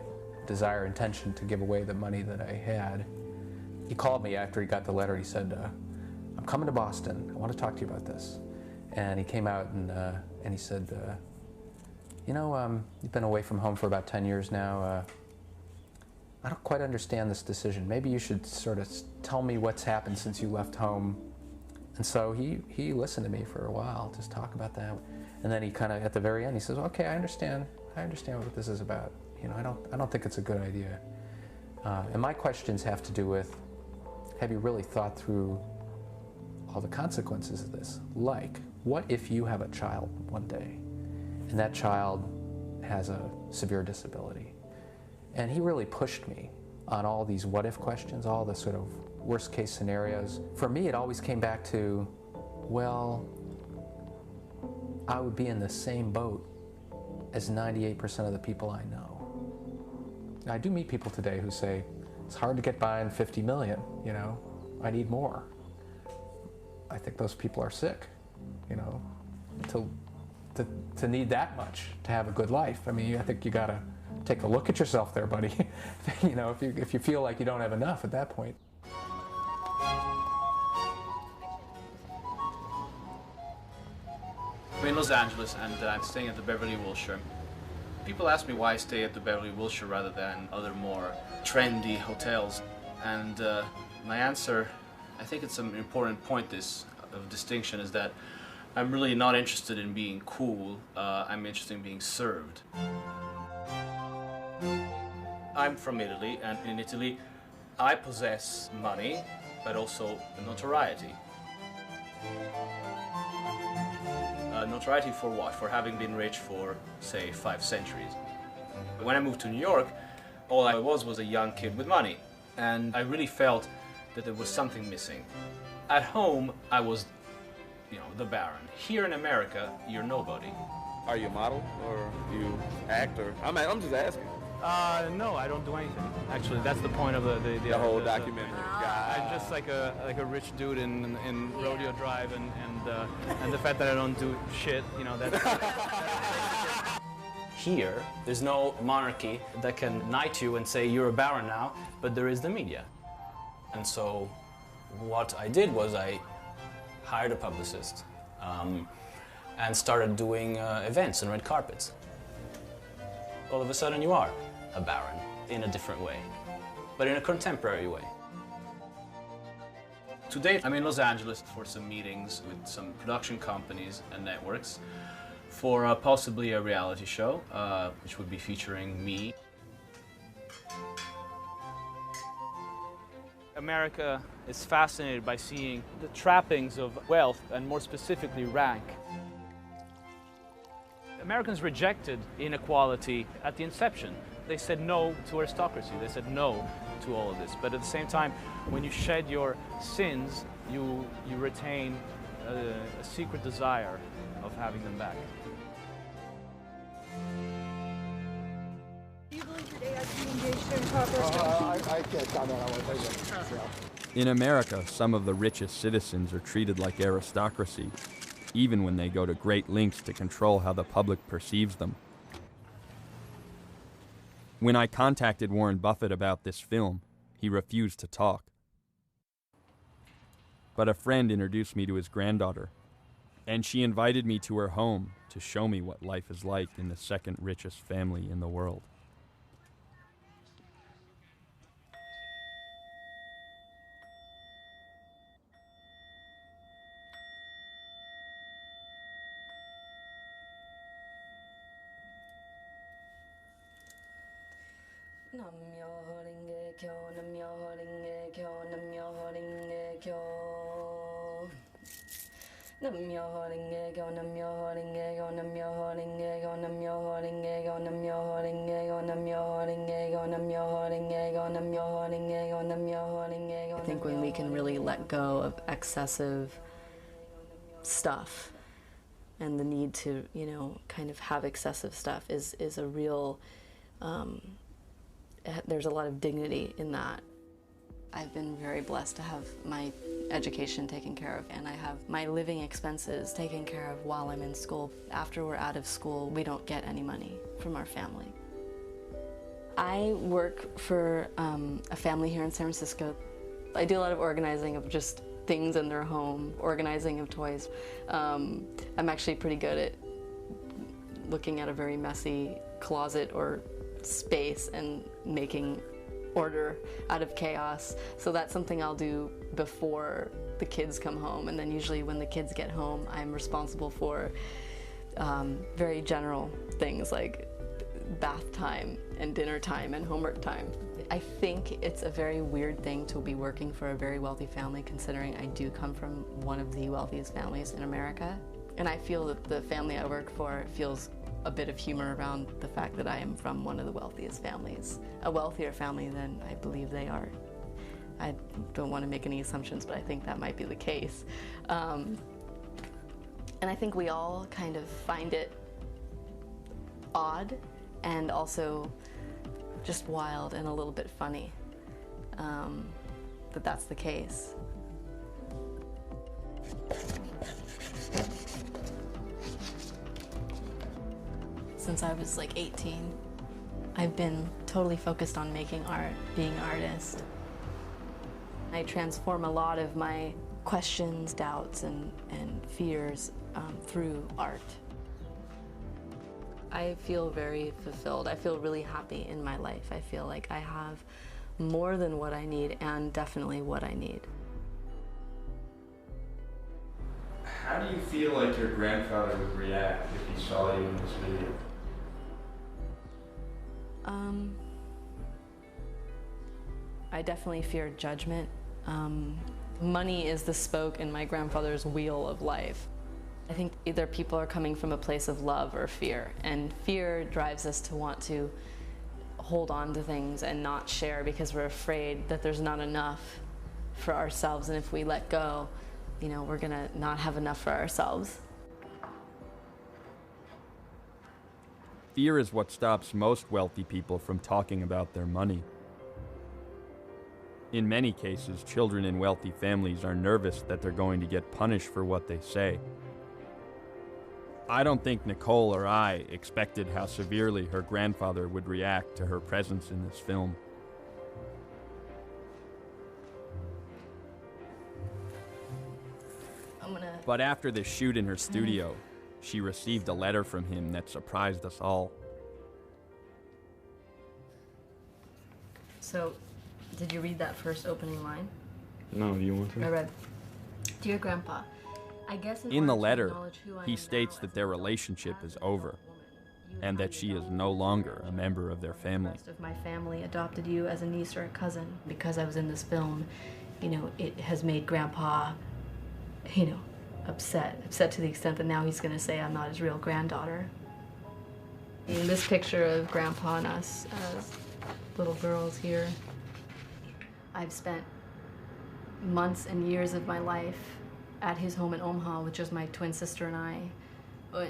intention to give away the money that I had. He called me after he got the letter. He said, I'm coming to Boston. I want to talk to you about this. And he came out and he said, you know, you've been away from home for about 10 years now. I don't quite understand this decision. Maybe you should sort of tell me what's happened since you left home. And so he listened to me for a while, just talk about that. And then he kind of, at the very end, he says, okay, I understand what this is about. You know, I don't think it's a good idea. And my questions have to do with, have you really thought through all the consequences of this? Like, what if you have a child one day, and that child has a severe disability? And he really pushed me on all these what-if questions, all the sort of worst-case scenarios. For me, it always came back to, well, I would be in the same boat as 98% of the people I know. I do meet people today who say, it's hard to get by on 50 million, you know, I need more. I think those people are sick, you know, to need that much to have a good life. I mean, I think you gotta take a look at yourself there, buddy. You know, if you feel like you don't have enough at that point. I'm in Los Angeles and I'm staying at the Beverly Wilshire. People ask me why I stay at the Beverly Wilshire rather than other more trendy hotels. And my answer, I think it's an important point of distinction, is that I'm really not interested in being cool. I'm interested in being served. I'm from Italy, and in Italy, I possess money, but also notoriety. Notoriety for what? For having been rich for, say, 5 centuries. When I moved to New York, all I was a young kid with money, and I really felt that there was something missing. At home, I was, you know, the Baron. Here in America, you're nobody. Are you a model, or you act, or I'm just asking. No, I don't do anything. Actually, that's the point of the whole documentary. I'm just like a rich dude in Rodeo Drive, and the fact that I don't do shit, you know, that's. Here, there's no monarchy that can knight you and say you're a baron now, but there is the media. And so what I did was I hired a publicist and started doing events and red carpets. All of a sudden you are a baron in a different way, but in a contemporary way. Today I'm in Los Angeles for some meetings with some production companies and networks for possibly a reality show, which would be featuring me. America is fascinated by seeing the trappings of wealth, and more specifically rank. Americans rejected inequality at the inception. They said no to aristocracy, they said no to all of this. But at the same time, when you shed your sins, you retain a secret desire of having them back. Do you believe that AIT engaged in proper I can't comment on what they do. In America, some of the richest citizens are treated like aristocracy, even when they go to great lengths to control how the public perceives them. When I contacted Warren Buffett about this film, he refused to talk. But a friend introduced me to his granddaughter, and she invited me to her home to show me what life is like in the second richest family in the world. I think when we can really let go of excessive stuff and the need to, you know, kind of have excessive stuff is a real, there's a lot of dignity in that. I've been very blessed to have my education taken care of, and I have my living expenses taken care of while I'm in school. After we're out of school, we don't get any money from our family. I work for a family here in San Francisco. I do a lot of organizing of just things in their home, organizing of toys. I'm actually pretty good at looking at a very messy closet or space and making order out of chaos. So that's something I'll do before the kids come home, and then usually when the kids get home, I'm responsible for very general things like bath time and dinner time and homework time. I think it's a very weird thing to be working for a very wealthy family, considering I do come from one of the wealthiest families in America. And I feel that the family I work for feels a bit of humor around the fact that I am from one of the wealthiest families, a wealthier family than I believe they are. I don't want to make any assumptions, but I think that might be the case. And I think we all kind of find it odd and also just wild and a little bit funny that that's the case. Since I was like 18, I've been totally focused on making art, being an artist. I transform a lot of my questions, doubts, and fears through art. I feel very fulfilled. I feel really happy in my life. I feel like I have more than what I need, and definitely what I need. How do you feel like your grandfather would react if he saw you in this video? I definitely fear judgment. Money is the spoke in my grandfather's wheel of life. I think either people are coming from a place of love or fear, and fear drives us to want to hold on to things and not share because we're afraid that there's not enough for ourselves, and if we let go, you know, we're gonna not have enough for ourselves. Fear is what stops most wealthy people from talking about their money. In many cases, children in wealthy families are nervous that they're going to get punished for what they say. I don't think Nicole or I expected how severely her grandfather would react to her presence in this film. But after the shoot in her studio, she received a letter from him that surprised us all. So, did you read that first opening line? No, do you want to? I read, "Dear Grandpa, I guess In the letter, he states that their relationship is over and that she is no longer a member of their family. Most of my family adopted you as a niece or a cousin. Because I was in this film, you know, it has made Grandpa, you know, upset to the extent that now he's going to say I'm not his real granddaughter." In this picture of Grandpa and us as little girls here, I've spent months and years of my life at his home in Omaha with just my twin sister and I.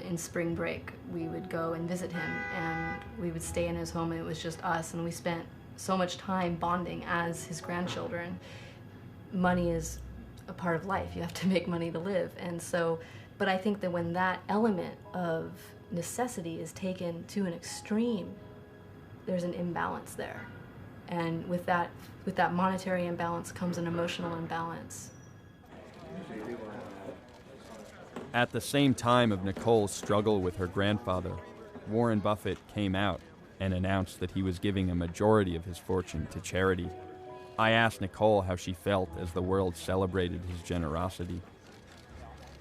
In spring break, we would go and visit him, and we would stay in his home, and it was just us, and we spent so much time bonding as his grandchildren. Money is a part of life. You have to make money to live. And so, but I think that when that element of necessity is taken to an extreme, there's an imbalance there. And with that monetary imbalance comes an emotional imbalance. At the same time of Nicole's struggle with her grandfather, Warren Buffett came out and announced that he was giving a majority of his fortune to charity. I asked Nicole how she felt as the world celebrated his generosity.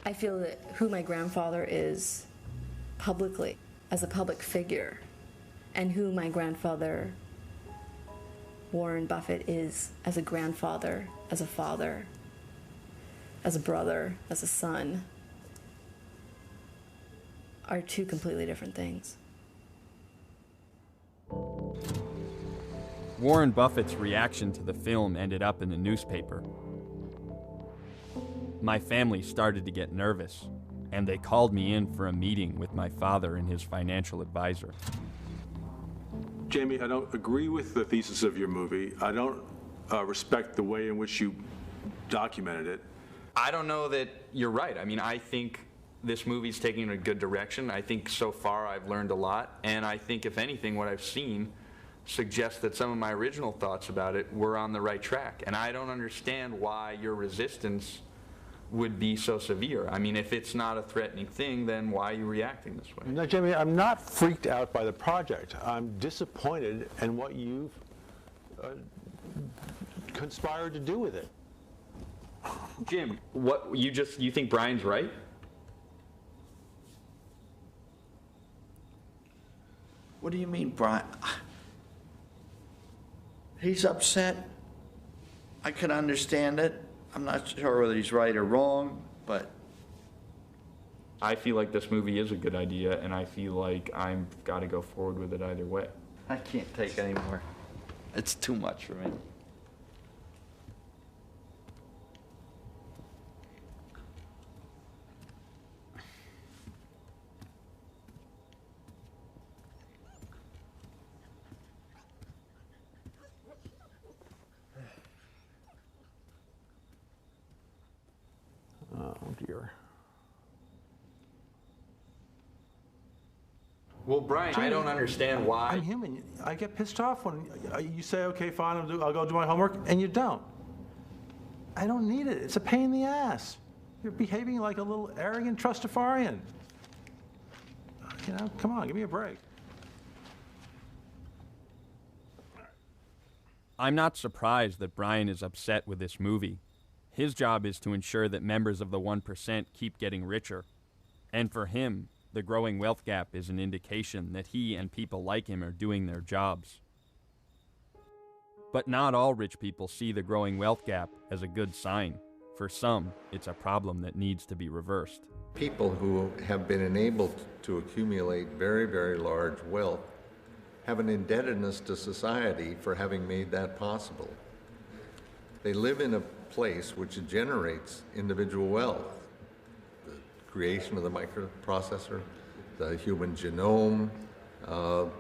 I feel that who my grandfather is publicly, as a public figure, and who my grandfather, Warren Buffett, is as a grandfather, as a father, as a brother, as a son, are two completely different things. Warren Buffett's reaction to the film ended up in the newspaper. My family started to get nervous, and they called me in for a meeting with my father and his financial advisor. Jamie, I don't agree with the thesis of your movie. I don't respect the way in which you documented it. I don't know that you're right. I mean, I think this movie's taking a good direction. I think so far I've learned a lot, and I think, if anything, what I've seen suggests that some of my original thoughts about it were on the right track. And I don't understand why your resistance would be so severe. I mean, if it's not a threatening thing, then why are you reacting this way? No, Jamie, I'm not freaked out by the project. I'm disappointed in what you've conspired to do with it. Jim, you think Brian's right? What do you mean, Brian? He's upset. I can understand it. I'm not sure whether he's right or wrong, but I feel like this movie is a good idea, and I feel like I've got to go forward with it either way. I can't take anymore. It's too much for me. Oh, dear. Well, Brian, I don't understand why. I'm human. I get pissed off when you say, okay, fine, I'll go do my homework, and you don't. I don't need it. It's a pain in the ass. You're behaving like a little arrogant trustafarian. You know, come on, give me a break. I'm not surprised that Brian is upset with this movie. His job is to ensure that members of the 1% keep getting richer. And for him, the growing wealth gap is an indication that he and people like him are doing their jobs. But not all rich people see the growing wealth gap as a good sign. For some, it's a problem that needs to be reversed. People who have been enabled to accumulate very, very large wealth have an indebtedness to society for having made that possible. They live in a place which generates individual wealth. The creation of the microprocessor, the human genome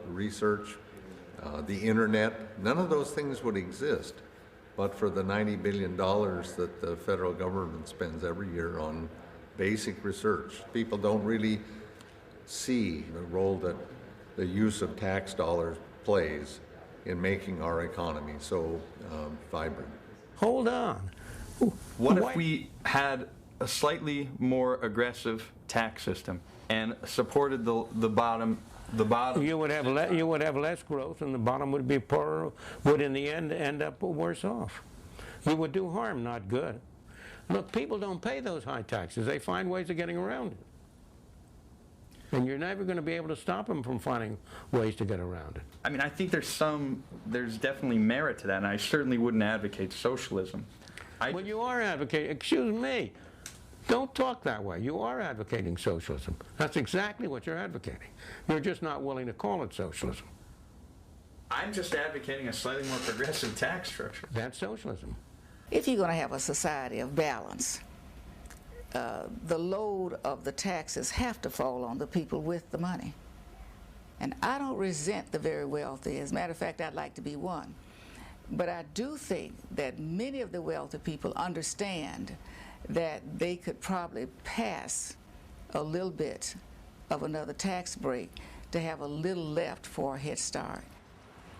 research, the internet, none of those things would exist but for the $90 billion that the federal government spends every year on basic research. People don't really see the role that the use of tax dollars plays in making our economy so vibrant. Hold on. What if we had a slightly more aggressive tax system and supported the bottom? You would have less growth, and the bottom would be poorer. Would in the end up worse off. You would do harm, not good. Look, people don't pay those high taxes. They find ways of getting around it. And you're never going to be able to stop them from finding ways to get around it. I mean, I think there's definitely merit to that, and I certainly wouldn't advocate socialism. Well, you are advocating, excuse me, don't talk that way. You are advocating socialism. That's exactly what you're advocating. You're just not willing to call it socialism. I'm just advocating a slightly more progressive tax structure. That's socialism. If you're going to have a society of balance, the load of the taxes have to fall on the people with the money. And I don't resent the very wealthy. As a matter of fact, I'd like to be one. But I do think that many of the wealthy people understand that they could probably pass a little bit of another tax break to have a little left for a head start.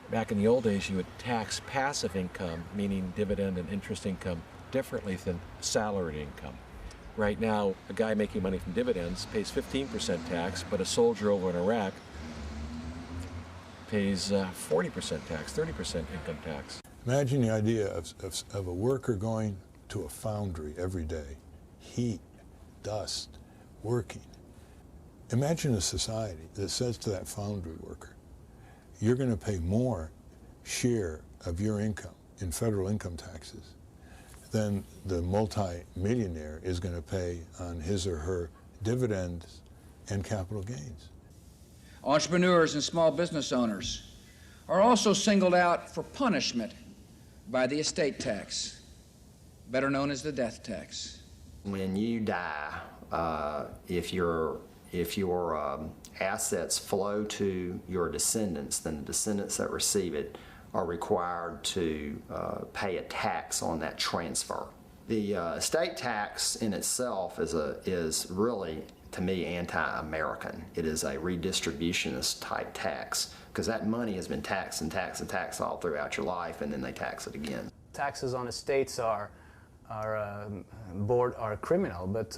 Back in the old days, you would tax passive income, meaning dividend and interest income, differently than salaried income. Right now, a guy making money from dividends pays 15% tax, but a soldier over in Iraq pays 40% tax, 30% income tax. Imagine the idea of a worker going to a foundry every day, heat, dust, working. Imagine a society that says to that foundry worker, you're going to pay more share of your income in federal income taxes than the multi-millionaire is going to pay on his or her dividends and capital gains. Entrepreneurs and small business owners are also singled out for punishment by the estate tax, better known as the death tax. When you die, if your assets flow to your descendants, then the descendants that receive it are required to pay a tax on that transfer. The estate tax in itself is really, to me, anti-American. It is a redistributionist type tax because that money has been taxed and taxed and taxed all throughout your life, and then they tax it again. Taxes on estates are criminal, but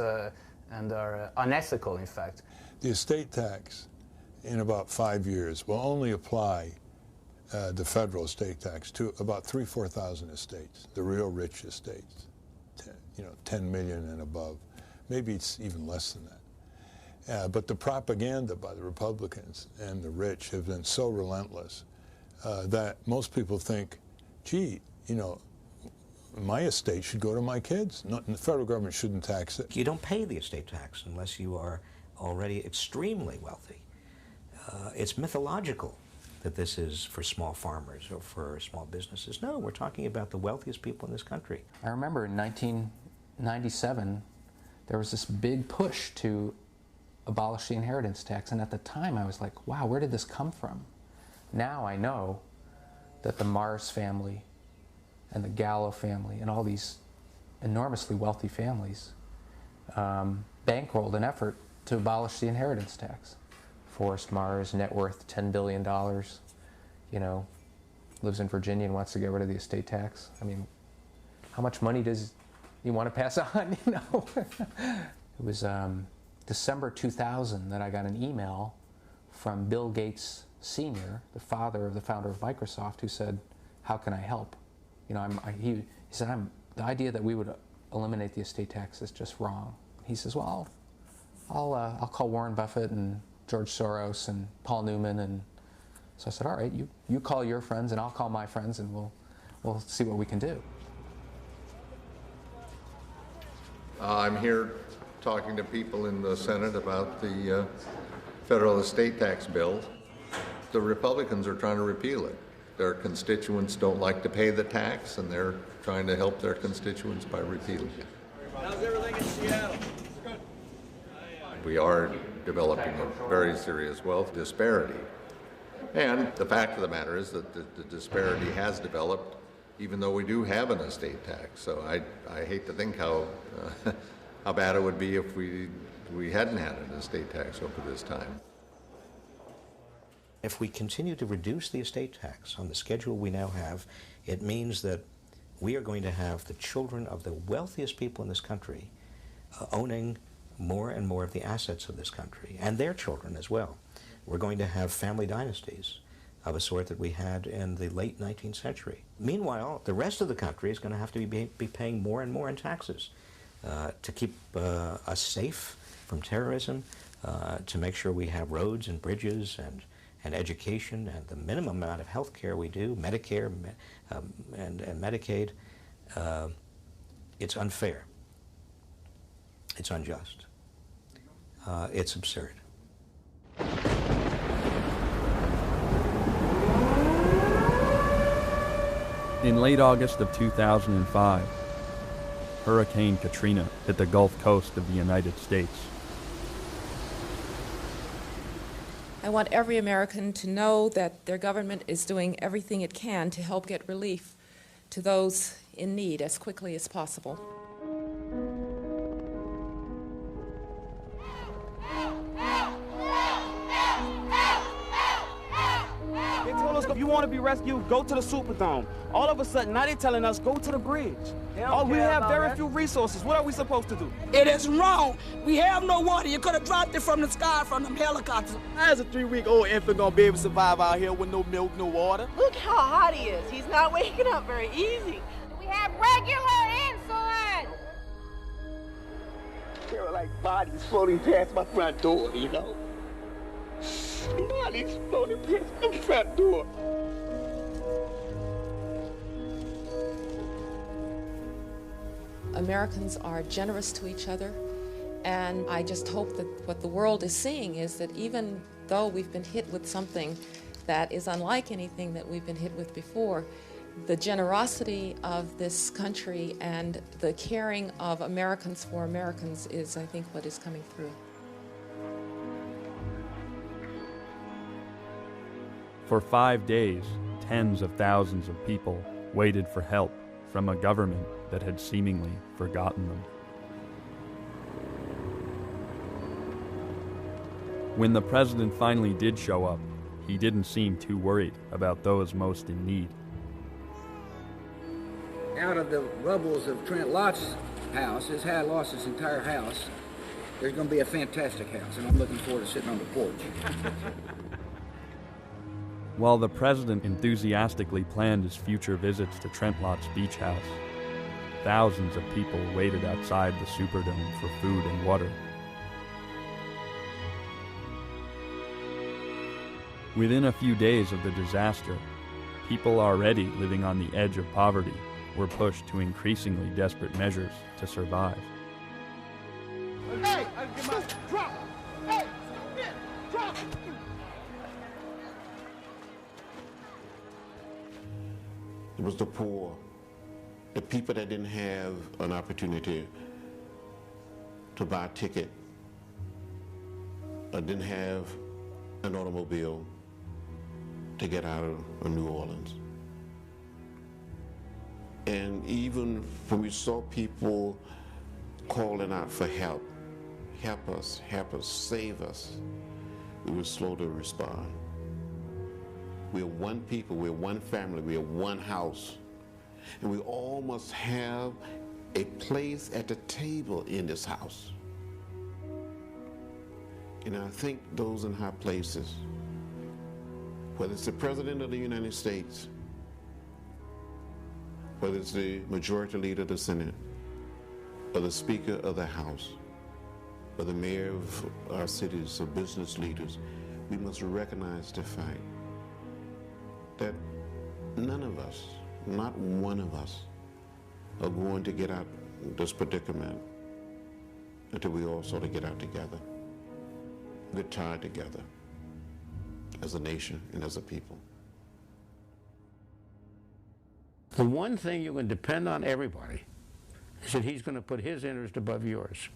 and are unethical, in fact. The estate tax, in about 5 years, will only apply the federal estate tax to about 4,000 estates, the real rich estates, 10 million and above. Maybe it's even less than that. But the propaganda by the Republicans and the rich have been so relentless that most people think, gee, my estate should go to my kids. The federal government shouldn't tax it. You don't pay the estate tax unless you are already extremely wealthy. It's mythological that this is for small farmers or for small businesses. No, we're talking about the wealthiest people in this country. I remember in 1997, there was this big push to abolish the inheritance tax, and at the time I was like, wow, where did this come from? Now I know that the Mars family and the Gallo family and all these enormously wealthy families bankrolled an effort to abolish the inheritance tax. Forrest Mars, net worth $10 billion, lives in Virginia and wants to get rid of the estate tax. I mean, how much money does he want to pass on, It was December 2000 that I got an email from Bill Gates Sr., the father of the founder of Microsoft, who said, how can I help? He said, the idea that we would eliminate the estate tax is just wrong. He says, well, I'll call Warren Buffett and George Soros and Paul Newman. And so I said, all right, you call your friends and I'll call my friends and we'll see what we can do. I'm here talking to people in the Senate about the federal estate tax bill. The Republicans are trying to repeal it. Their constituents don't like to pay the tax, and they're trying to help their constituents by repealing it. How's everything in Seattle? We are developing a very serious wealth disparity. And the fact of the matter is that the disparity has developed even though we do have an estate tax. So I hate to think how bad it would be if we hadn't had an estate tax over this time. If we continue to reduce the estate tax on the schedule we now have, it means that we are going to have the children of the wealthiest people in this country owning more and more of the assets of this country, and their children as well. We're going to have family dynasties of a sort that we had in the late 19th century. Meanwhile, the rest of the country is going to have to be paying more and more in taxes to keep us safe from terrorism, to make sure we have roads and bridges and education and the minimum amount of health care we do, Medicare and Medicaid. It's unfair. It's unjust. It's absurd. In late August of 2005, Hurricane Katrina hit the Gulf Coast of the United States. I want every American to know that their government is doing everything it can to help get relief to those in need as quickly as possible. They told us if you want to be rescued, go to the Superdome. All of a sudden, now they're telling us go to the bridge. We have very few resources. What are we supposed to do? It is wrong. We have no water. You could have dropped it from the sky from them helicopters. How is a 3-week-old infant gonna be able to survive out here with no milk, no water? Look how hot he is. He's not waking up very easy. We have regular insulin. There were like bodies floating past my front door, you know? Bodies floating past my front door. Americans are generous to each other, and I just hope that what the world is seeing is that even though we've been hit with something that is unlike anything that we've been hit with before, the generosity of this country and the caring of Americans for Americans is, I think, what is coming through. For 5 days, tens of thousands of people waited for help from a government that had seemingly forgotten them. When the president finally did show up, he didn't seem too worried about those most in need. Out of the rubbles of Trent Lott's house, his had lost his entire house, there's going to be a fantastic house, and I'm looking forward to sitting on the porch. While the president enthusiastically planned his future visits to Trent Lott's beach house, thousands of people waited outside the Superdome for food and water. Within a few days of the disaster, people already living on the edge of poverty were pushed to increasingly desperate measures to survive. Hey, drop! Hey, drop! It was the poor, the people that didn't have an opportunity to buy a ticket, or didn't have an automobile to get out of New Orleans. And even when we saw people calling out for help us, save us, we were slow to respond. We're one people, we're one family, we're one house. And we all must have a place at the table in this house. And I think those in high places, whether it's the President of the United States, whether it's the Majority Leader of the Senate, or the Speaker of the House, or the mayor of our cities, or business leaders, we must recognize the fact that none of us, not one of us, are going to get out this predicament until we all sort of get out together, get tired together as a nation and as a people. The one thing you can depend on everybody is that he's going to put his interest above yours.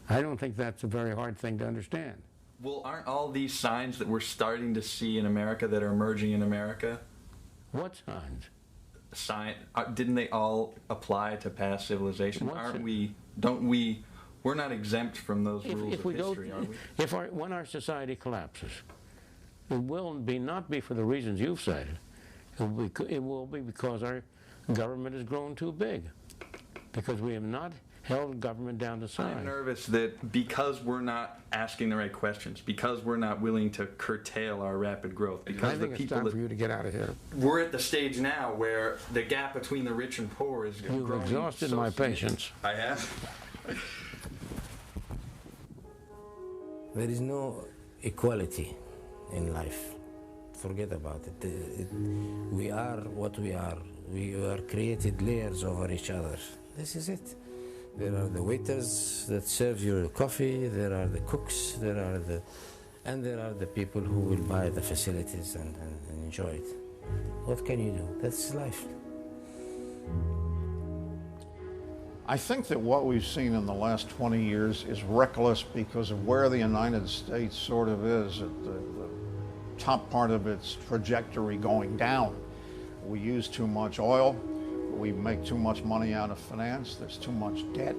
I don't think that's a very hard thing to understand. Well, aren't all these signs that we're starting to see in America that are emerging in America? What signs? Didn't they all apply to past civilization? We're not exempt from those rules of history, are we? When our society collapses, it will not be for the reasons you've cited. It will be because our government has grown too big, because we have not held government down to size. I'm nervous that because we're not asking the right questions, because we're not willing to curtail our rapid growth, because I think it's time for you to get out of here. We're at the stage now where the gap between the rich and poor is growing. You've exhausted my patience. I have. There is no equality in life. Forget about it. We are what we are. We are created layers over each other. This is it. There are the waiters that serve your coffee, there are the cooks, and there are the people who will buy the facilities and enjoy it. What can you do? That's life. I think that what we've seen in the last 20 years is reckless because of where the United States sort of is at the top part of its trajectory going down. We use too much oil. We make too much money out of finance. There's too much debt.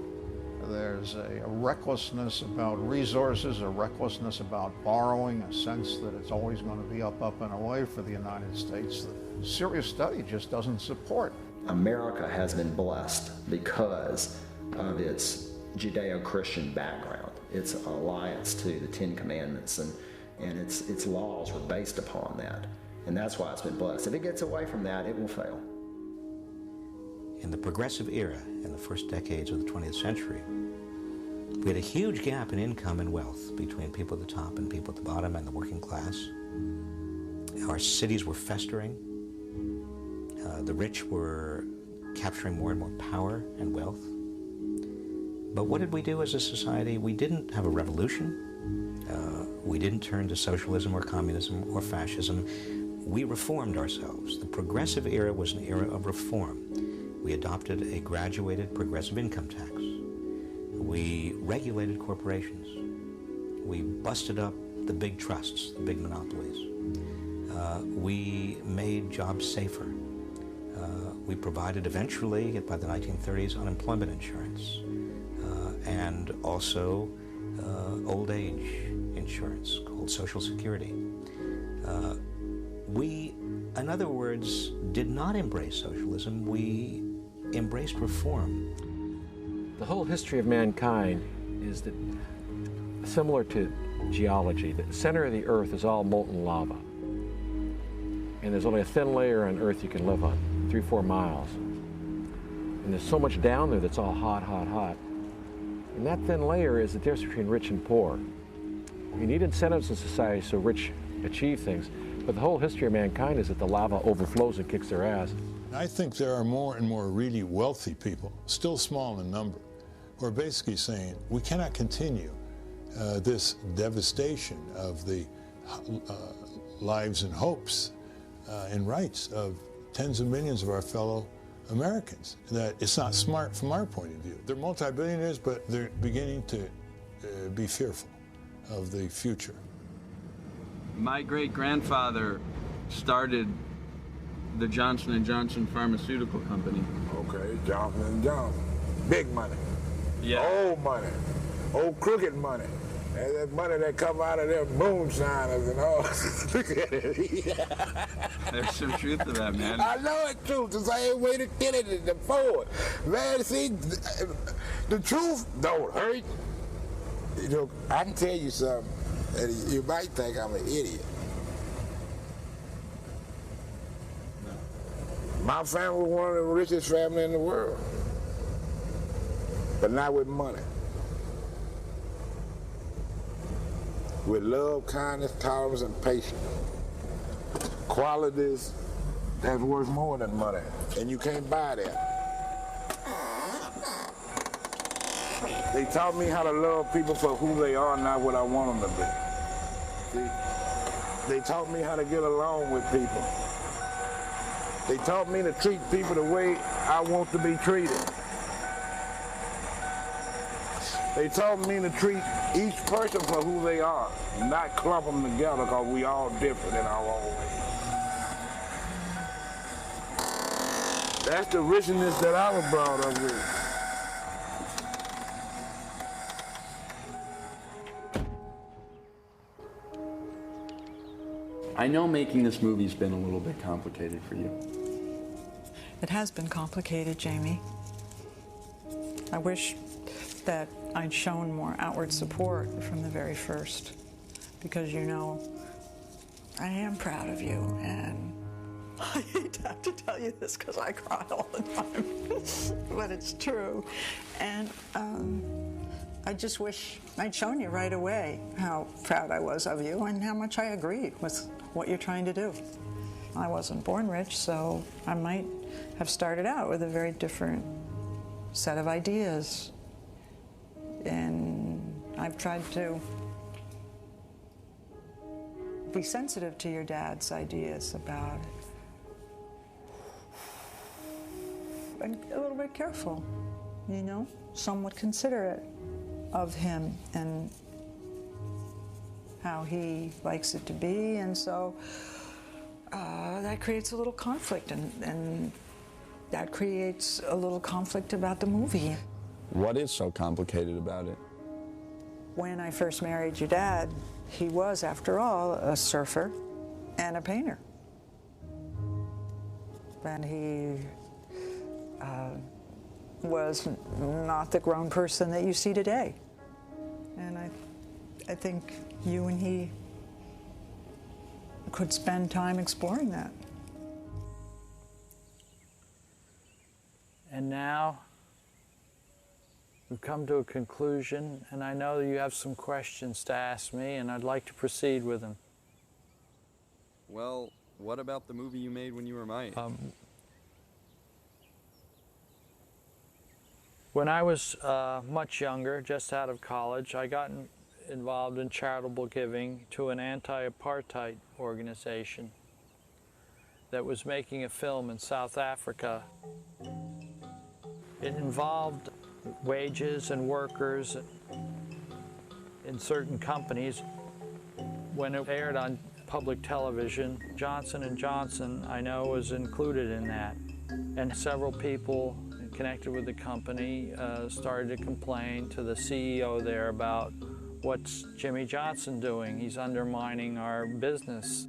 There's a recklessness about resources, a recklessness about borrowing, a sense that it's always going to be up, and away for the United States that serious study just doesn't support. America has been blessed because of its Judeo-Christian background, its alliance to the Ten Commandments, and its laws were based upon that. And that's why it's been blessed. If it gets away from that, it will fail. In the progressive era, in the first decades of the 20th century, we had a huge gap in income and wealth between people at the top and people at the bottom and the working class. Our cities were festering. The rich were capturing more and more power and wealth. But what did we do as a society? We didn't have a revolution. We didn't turn to socialism or communism or fascism. We reformed ourselves. The progressive era was an era of reform. We adopted a graduated progressive income tax. We regulated corporations. We busted up the big trusts, the big monopolies. We made jobs safer. We provided eventually, by the 1930s, unemployment insurance and also old age insurance called Social Security. We, in other words, did not embrace socialism. We embraced reform. The whole history of mankind is that similar to geology. The center of the earth is all molten lava. And there's only a thin layer on earth you can live on, 3-4 miles. And there's so much down there that's all hot, hot, hot. And that thin layer is the difference between rich and poor. You need incentives in society so rich achieve things, but the whole history of mankind is that the lava overflows and kicks their ass. I think there are more and more really wealthy people, still small in number, who are basically saying we cannot continue this devastation of the lives and hopes and rights of tens of millions of our fellow Americans. That it's not smart from our point of view. They're multi-billionaires, but they're beginning to be fearful of the future. My great-grandfather started the Johnson & Johnson Pharmaceutical Company. Okay, Johnson & Johnson. Big money. Yeah. Old money. Old crooked money. And that money that come out of them moonshiners and all. Look at it. There's some truth to that, man. I know it's true. The same way to get it is to forward. Man, see, the truth don't hurt. You know, I can tell you something, and you might think I'm an idiot. My family was one of the richest families in the world. but not with money. With love, kindness, tolerance, and patience. Qualities that's worth more than money, and you can't buy that. They taught me how to love people for who they are, not what I want them to be. See? They taught me how to get along with people. They taught me to treat people the way I want to be treated. They taught me to treat each person for who they are, not clump them together because we all different in our own way. That's the richness that I was brought up with. I know making this movie's been a little bit complicated for you. It has been complicated, Jamie. I wish that I'd shown more outward support from the very first, because, you know, I am proud of you, and I hate to have to tell you this because I cry all the time, but it's true. And I just wish I'd shown you right away how proud I was of you and how much I agreed with what you're trying to do. I wasn't born rich, so I might have started out with a very different set of ideas. And I've tried to be sensitive to your dad's ideas about it. And a little bit careful, you know, somewhat considerate of him and how he likes it to be, and so that creates a little conflict, and that creates a little conflict about the movie. What is so complicated about it? When I first married your dad, he was, after all, a surfer and a painter. And he was not the grown person that you see today. And I think you and he could spend time exploring that. And now we've come to a conclusion, and I know you have some questions to ask me, and I'd like to proceed with them. Well, what about the movie you made when you were my age? When I was much younger, just out of college, I got involved in charitable giving to an anti-apartheid organization that was making a film in South Africa. It involved wages and workers in certain companies. When it aired on public television, Johnson & Johnson, I know, was included in that. And several people connected with the company started to complain to the CEO there about, what's Jimmy Johnson doing? He's undermining our business.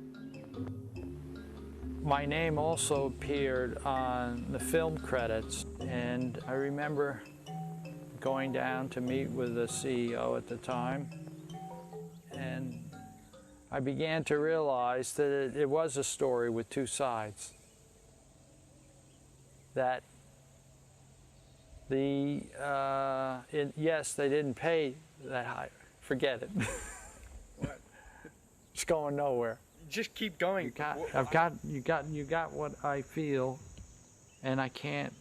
My name also appeared on the film credits, and I remember going down to meet with the CEO at the time, and I began to realize that it was a story with two sides. That yes, they didn't pay that high. Forget it. What? It's going nowhere. Just keep going. You got what I feel, and I can't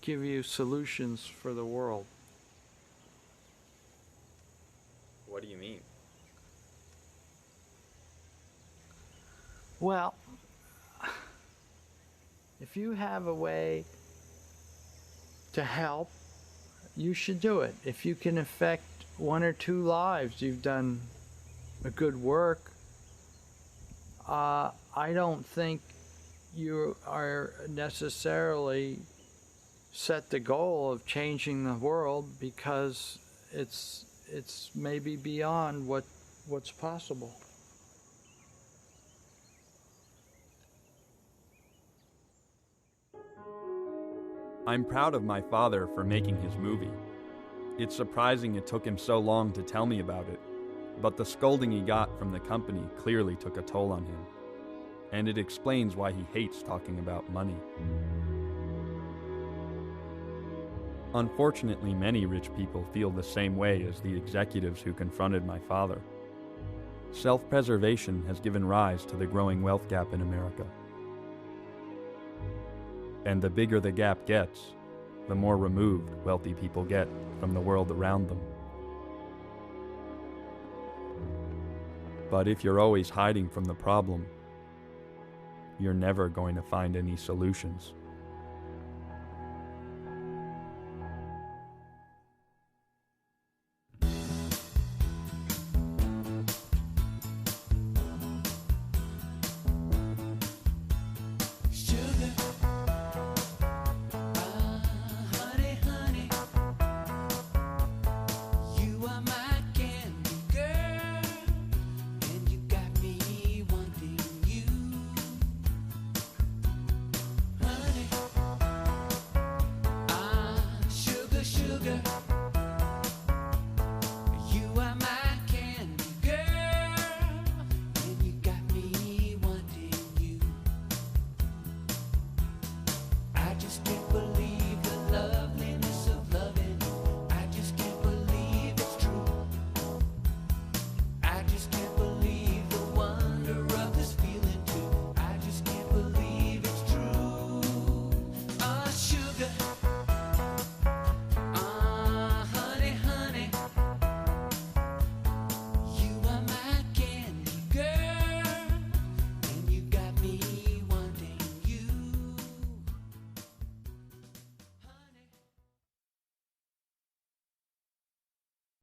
give you solutions for the world. What do you mean? Well, if you have a way to help, you should do it. If you can affect one or two lives, you've done a good work. I don't think you are necessarily set the goal of changing the world, because it's maybe beyond what's possible. I'm proud of my father for making his movie. It's surprising it took him so long to tell me about it, but the scolding he got from the company clearly took a toll on him, and it explains why he hates talking about money. Unfortunately, many rich people feel the same way as the executives who confronted my father. Self-preservation has given rise to the growing wealth gap in America. And the bigger the gap gets, the more removed wealthy people get from the world around them. But if you're always hiding from the problem, you're never going to find any solutions.